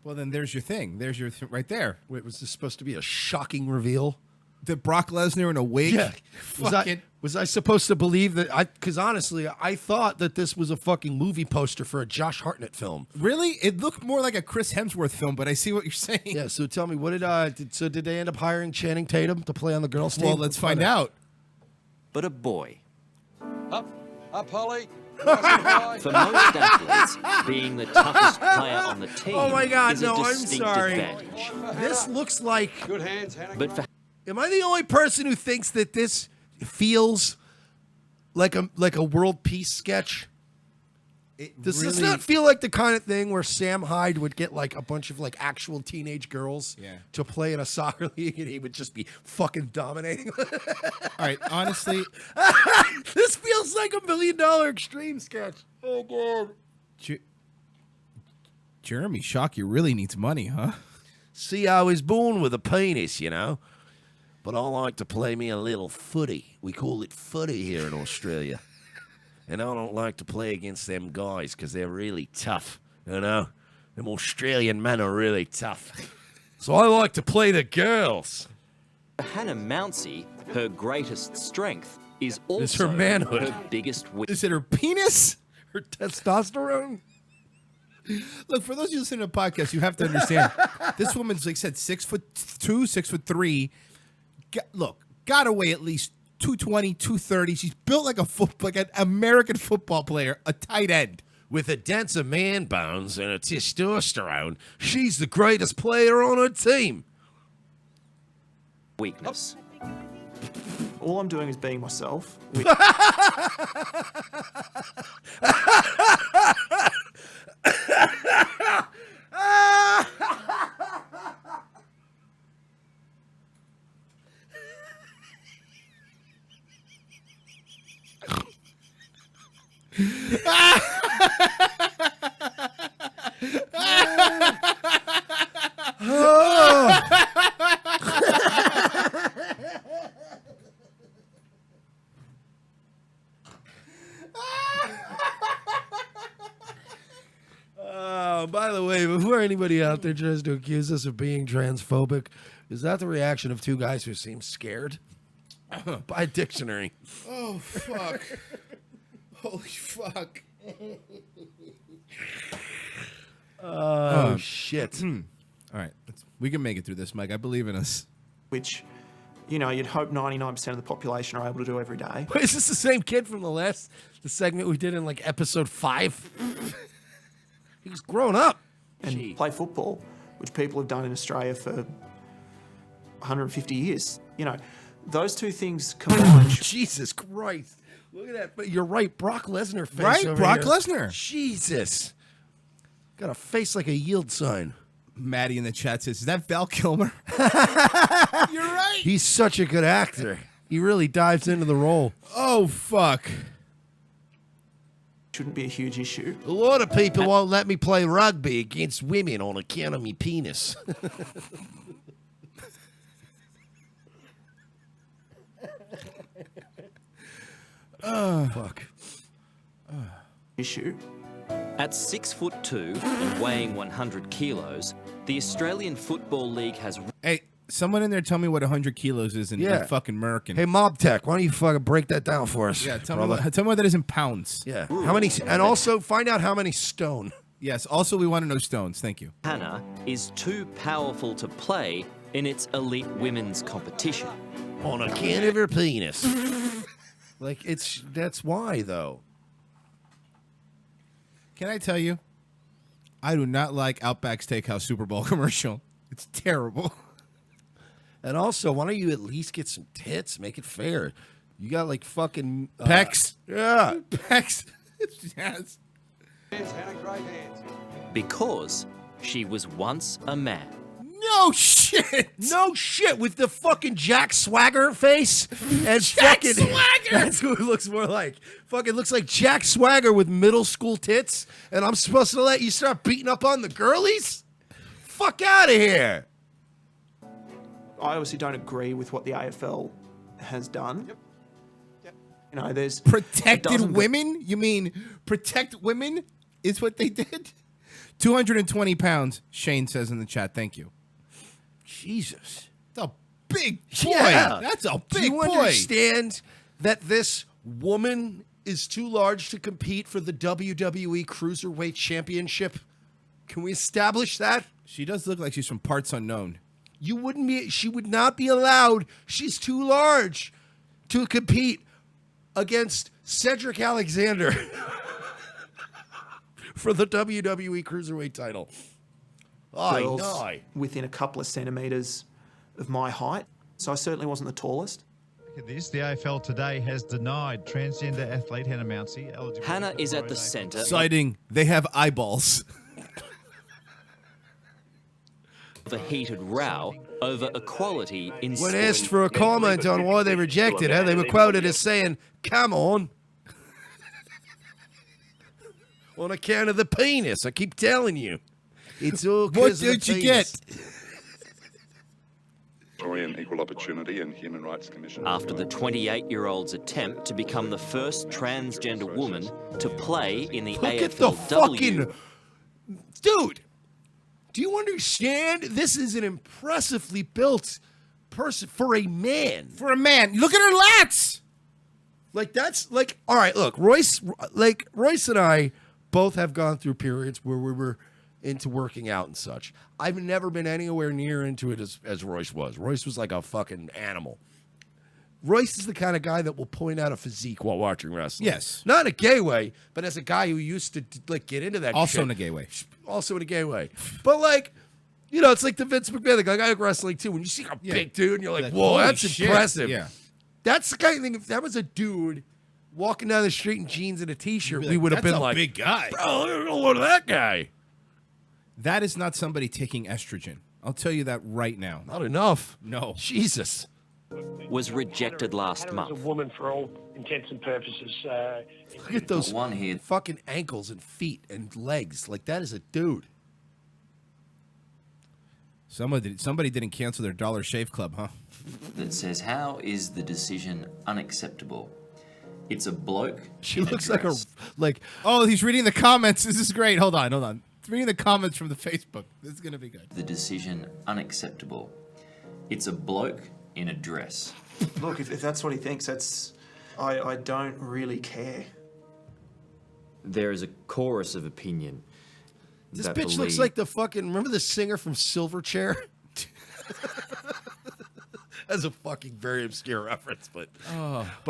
Well, then there's your thing. There's your right there. Wait, was this supposed to be a shocking reveal? The Brock Lesnar in a wig? Yeah. Was I supposed to believe that? Because honestly, I thought that this was a fucking movie poster for a Josh Hartnett film. Really? It looked more like a Chris Hemsworth film, but I see what you're saying. Yeah, so tell me, what did they end up hiring Channing Tatum to play on the girls' team? Well, let's find out. But a boy. Up, Holly. For most athletes, being the toughest player on the team oh my God, is a no, I'm distinct sorry. advantage. This looks like... Good hands, Hannah. But for Am I the only person who thinks that this feels like a world peace sketch? Does this not feel like the kind of thing where Sam Hyde would get like a bunch of like actual teenage girls to play in a soccer league and he would just be fucking dominating? All right, honestly, this feels like $1 million extreme sketch. Oh God. Jeremy Shockey really needs money, huh? See, I was born with a penis, you know. But I like to play me a little footy. We call it footy here in Australia. And I don't like to play against them guys because they're really tough, you know? Them Australian men are really tough. So I like to play the girls. Hannah Mounsey, her greatest strength is also her manhood. her biggest weakness. Is it her penis? Her testosterone? Look, for those of you listening to the podcast, you have to understand. This woman's, like I said, 6'2", 6'3". Got to weigh at least 220, 230. She's built like an American football player, a tight end. With a denser man bones and a testosterone, she's the greatest player on her team. Weakness. All I'm doing is being myself. By the way, before anybody out there tries to accuse us of being transphobic, is that the reaction of two guys who seem scared? By dictionary. Oh, fuck. Holy fuck. Oh, shit. All right. We can make it through this, Mike. I believe in us. Which, you know, you'd hope 99% of the population are able to do every day. Wait, is this the same kid from the segment we did in like episode 5? He's grown up. And play football, which people have done in Australia for 150 years. You know, those two things combined. Jesus Christ. Look at that. But you're right. Brock Lesnar face. Right? over Brock here. Lesnar. Jesus. Got a face like a yield sign. Maddie in the chat says, is that Val Kilmer? You're right. He's such a good actor. He really dives into the role. Oh, fuck. Shouldn't be a huge issue. A lot of people won't let me play rugby against women on account of me penis. Fuck. Issue. At 6'2" and weighing 100 kilos, the Australian Football League has... Hey, someone in there tell me what 100 kilos is in fucking American. Hey, Mob Tech, why don't you fucking break that down for us? Yeah, tell me what that is in pounds. Yeah. How many? And also find out how many stone. Yes, also we want to know stones. Thank you. Hannah is too powerful to play in its elite women's competition. On account of her penis. Like, that's why, though. Can I tell you? I do not like Outback Steakhouse Super Bowl commercial. It's terrible. And also, why don't you at least get some tits? Make it fair. You got like fucking pecs. Yeah, pecs. Yes. Because she was once a man. No shit. No shit with the fucking Jack Swagger face and Jack fucking Swagger. That's who it looks more like. Fucking looks like Jack Swagger with middle school tits, and I'm supposed to let you start beating up on the girlies? Fuck out of here. I obviously don't agree with what the AFL has done. Yep. You know, there's Protected women? You mean protect women is what they did? 220 pounds, Shane says in the chat. Thank you. Jesus. That's a big boy. Yeah. That's a big Do you boy. understand that this woman is too large to compete for the WWE Cruiserweight Championship? Can we establish that? She does look like she's from parts unknown. She would not be allowed. She's too large to compete against Cedric Alexander for the WWE Cruiserweight title. girls within a couple of centimetres of my height, so I certainly wasn't the tallest. Look at this. The AFL today has denied transgender athlete Hannah Mounsey eligibility. Hannah is at the centre. Citing, they have eyeballs. Of a heated row over equality in When asked for a comment on why they rejected her, they were quoted as saying, "Come on." On account of the penis, I keep telling you. It's all What because of the did you penis. get? Victorian Equal Opportunity and Human Rights Commission. After the 28-year-old's attempt to become the first transgender woman to play in the Look at the AFLW. fucking... Dude, do you understand? This is an impressively built person for a man. For a man. Look at her lats! Like, that's, like, all right, look, Royce and I both have gone through periods where we were into working out and such. I've never been anywhere near into it as Royce was. Royce was like a fucking animal. Royce is the kind of guy that will point out a physique while watching wrestling. Yes. Not in a gay way, but as a guy who used to like get into that Also shit. in a gay way. Also in a gay way. But like, you know, it's like the Vince McMahon, the guy like wrestling too. When you see a big dude and you're like, whoa, holy that's shit. impressive. Yeah. That's the kind of thing, if that was a dude walking down the street in jeans and a t-shirt, You'd be we like, would have "That's been a like, big guy." Bro, look at that guy. That is not somebody taking estrogen. I'll tell you that right now. Not enough. No. Jesus. Was rejected last Hannah month. was a woman for all intents and purposes. Look at those One here. fucking ankles and feet and legs. Like, that is a dude. Somebody didn't cancel their Dollar Shave Club, huh? That says, how is the decision unacceptable? It's a bloke. She looks like a, like... Oh, he's reading the comments. This is great. Hold on. He's reading the comments from the Facebook. This is going to be good. The decision unacceptable. It's a bloke in a dress. Look, if that's what he thinks, that's... I don't really care. There is a chorus of opinion. This that bitch looks believe- like the fucking... Remember the singer from Silverchair? That's a fucking very obscure reference, but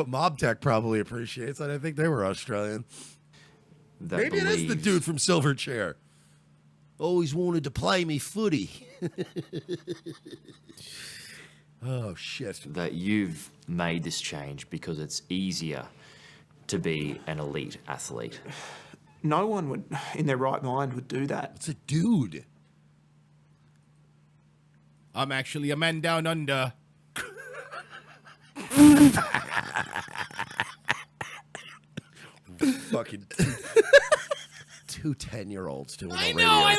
Mob Tech probably appreciates it. I think they were Australian. that Maybe it is the believes- dude from Silverchair. Always wanted to play me footy. Oh, shit. That you've made this change because it's easier to be an elite athlete. No one would, in their right mind, would do that. It's a dude. I'm actually a man down under. Fucking two 10-year-olds doing I a know, radio I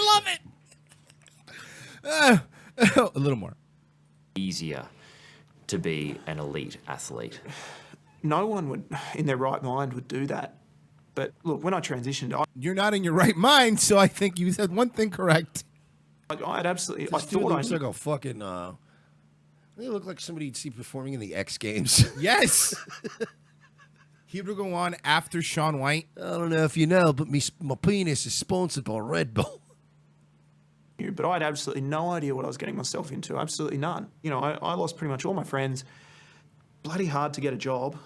love it. A little more. Easier to be an elite athlete. No one would, in their right mind, would do that. But look, when I transitioned, You're not in your right mind, so I think you said one thing correct. I'd absolutely. This I dude thought I looks knew. like a fucking. They look like somebody you'd see performing in the X Games. Yes. He would go on after Shaun White. I don't know if you know, but my penis is sponsored by Red Bull. But I had absolutely no idea what I was getting myself into. Absolutely none. You know, I lost pretty much all my friends. Bloody hard to get a job,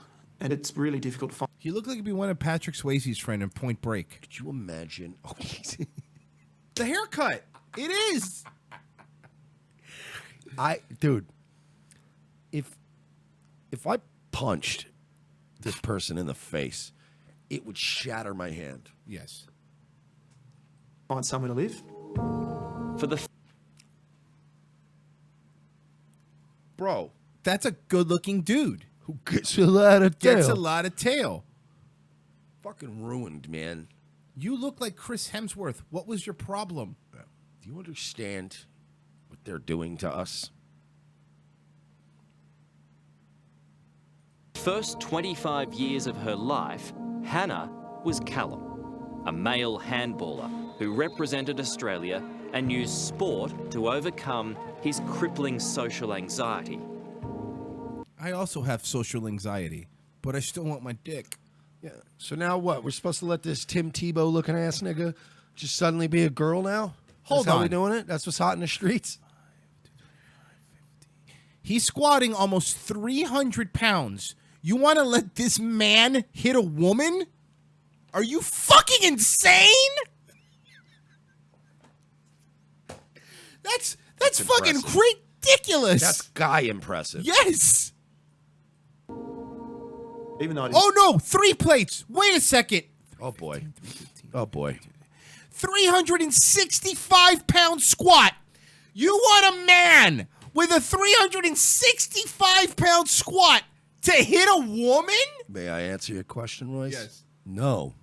and it's really difficult to find. He looked like he'd be one of Patrick Swayze's friend in Point Break. Could you imagine? Oh, the haircut. It is. Dude, if I punched this person in the face, it would shatter my hand. Yes. Find somewhere to live. For the bro, that's a good-looking dude who gets a lot of tail. Gets a lot of tail. Fucking ruined, man. You look like Chris Hemsworth. What was your problem? Do you understand what they're doing to us? first 25 years of her life, Hannah was Callum, a male handballer who represented Australia and used sport to overcome his crippling social anxiety. I also have social anxiety, but I still want my dick. Yeah. So now what? We're supposed to let this Tim Tebow looking ass nigga just suddenly be a girl now? Hold That's how on. we doing it? That's what's hot in the streets? He's squatting almost 300 pounds. You want to let this man hit a woman? Are you fucking insane? That's fucking impressive. ridiculous. That's guy impressive. Yes. Even though Oh no, 3 plates. Wait a second. Oh boy. Oh boy. 365-pound squat. You want a man with a 365-pound squat to hit a woman? May I answer your question, Royce? Yes. No.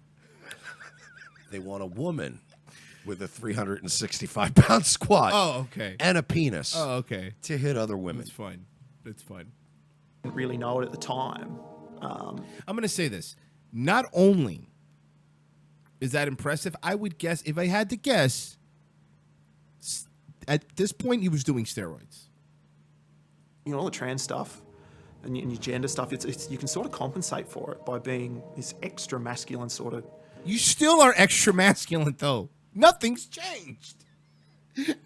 They want a woman with a 365-pound squat. Oh, okay. And a penis. Oh, okay. To hit other women. That's fine. That's fine. Didn't really know it at the time. I'm going to say this. Not only is that impressive, I would guess, if I had to guess, at this point he was doing steroids. You know, all the trans stuff and your gender stuff, it's you can sort of compensate for it by being this extra masculine sort of... You still are extra masculine, though. Nothing's changed.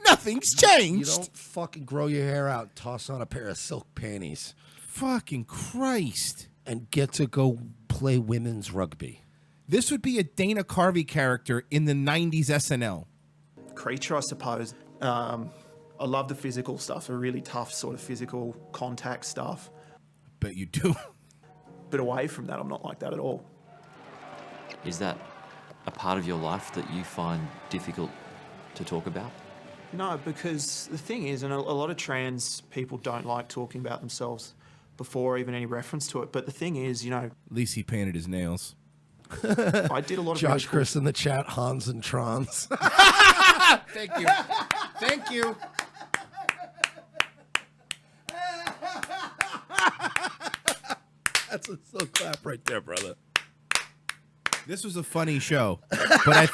Nothing's changed. You don't fucking grow your hair out, toss on a pair of silk panties. Fucking Christ. And get to go play women's rugby. This would be a Dana Carvey character in the 90s SNL. creature, I suppose. I love the physical stuff, the really tough sort of physical contact stuff. Bet you do. But away from that, I'm not like that at all. Is that a part of your life that you find difficult to talk about? No, because the thing is, and a lot of trans people don't like talking about themselves before even any reference to it. But the thing is, you know... At least he painted his nails. I did a lot of... Josh really cool- Chris in the chat, Hans and Trons. Thank you. Thank you. That's a slow clap right there, brother. This was a funny show, but I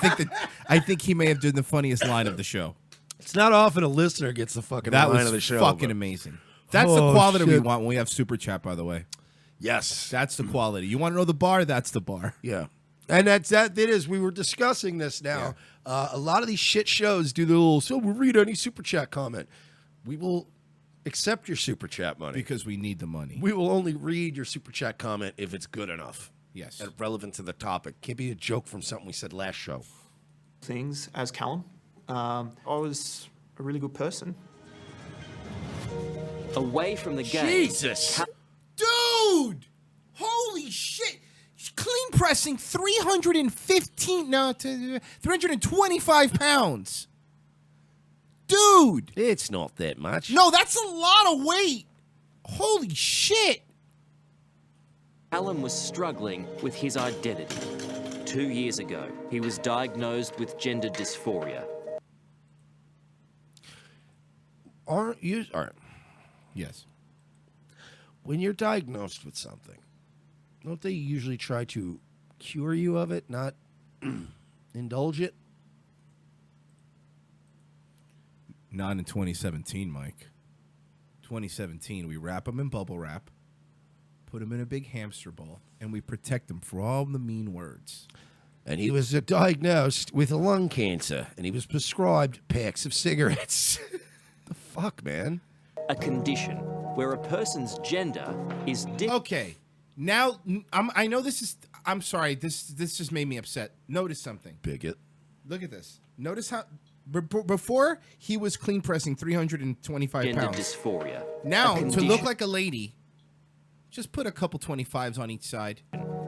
think he may have done the funniest line of the show. It's not often a listener gets the fucking That line was of the show. fucking but- amazing. That's the Oh, quality we shit. want when we have Super Chat, by the way. Yes. That's the quality. You want to know the bar? That's the bar. Yeah. And that it is. We were discussing this now. A lot of these shit shows do the little, so we'll read any Super Chat comment. We will accept your Super Chat money. Because we need the money. We will only read your Super Chat comment if it's good enough. Yes. And relevant to the topic. Can't be a joke from something we said last show. things as Callum. I was a really good person. Away from the game. Jesus. Dude! Holy shit! He's clean pressing 325 pounds. Dude! It's not that much. No, that's a lot of weight. Holy shit! Callum was struggling with his identity. 2 years ago, he was diagnosed with gender dysphoria. Aren't you? All right. Yes. When you're diagnosed with something, don't they usually try to cure you of it, not indulge it? Not in 2017, Mike. 2017, we wrap them in bubble wrap, put them in a big hamster ball, and we protect them for all the mean words. And he was diagnosed with lung cancer, and he was prescribed packs of cigarettes. The fuck, man? A condition where a person's gender is different. Okay, now I know this is. I'm sorry. This just made me upset. Notice something. Bigot. Look at this. Notice how before he was clean pressing 325 Gender pounds. dysphoria. Now A to condition look like a lady, just put a couple 25s on each side.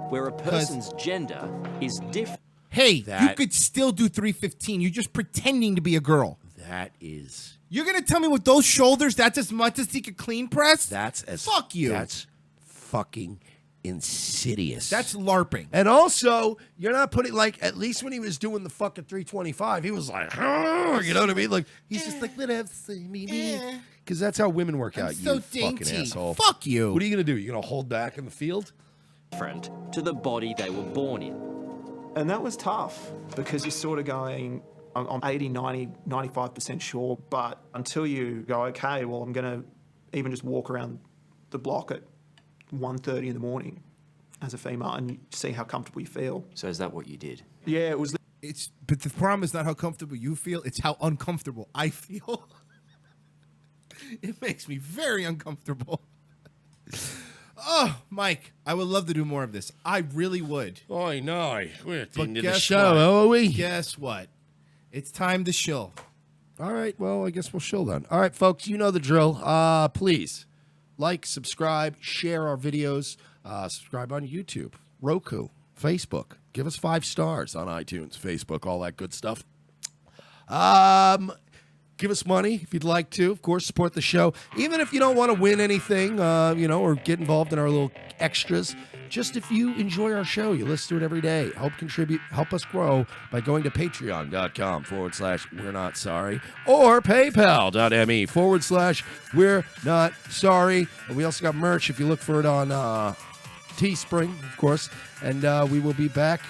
Where a person's gender is different. Hey, you could still do 315. You're just pretending to be a girl. That is. You're gonna tell me with those shoulders that's as much as he could clean press? That's as fuck you. That's fucking insidious. That's LARPing. And also, you're not putting at least when he was doing the fucking 325, he was like, oh, you know what I mean? Like he's just like, let have me, because that's how women work out. so you fucking dainty. asshole. Fuck you. What are you gonna do? You gonna hold back in the field? Different to the body they were born in. And that was tough because you're sort of going, I'm 80, 90, 95% sure, but until you go, okay, well, I'm going to even just walk around the block at 1:30 in the morning as a female and see how comfortable you feel. So is that what you did? Yeah, it was. But the problem is not how comfortable you feel, it's how uncomfortable I feel. It makes me very uncomfortable. Oh, Mike, I would love to do more of this. I really would. Oh, no. We're at the But end of the guess show, what? are we? Guess what? It's time to shill. All right, well, I guess we'll shill then. All right, folks, you know the drill. Please like, subscribe, share our videos. Subscribe on YouTube, Roku, Facebook. Give us 5 stars on iTunes, Facebook, all that good stuff. Give us money if you'd like to. Of course, support the show. Even if you don't want to win anything, or get involved in our little extras. Just if you enjoy our show, you listen to it every day. Help us grow by going to patreon.com/we're not sorry or paypal.me/we're not sorry. And we also got merch if you look for it on Teespring, of course. And we will be back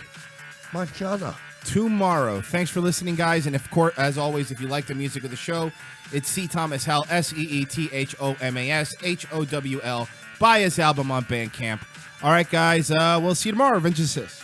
mañana. Tomorrow. Thanks for listening, guys. And of course, as always, if you like the music of the show, it's C. Thomas Howell, SEETHOMAS HOWL. Buy his album on Bandcamp. All right, guys. We'll see you tomorrow. Revenge Assist.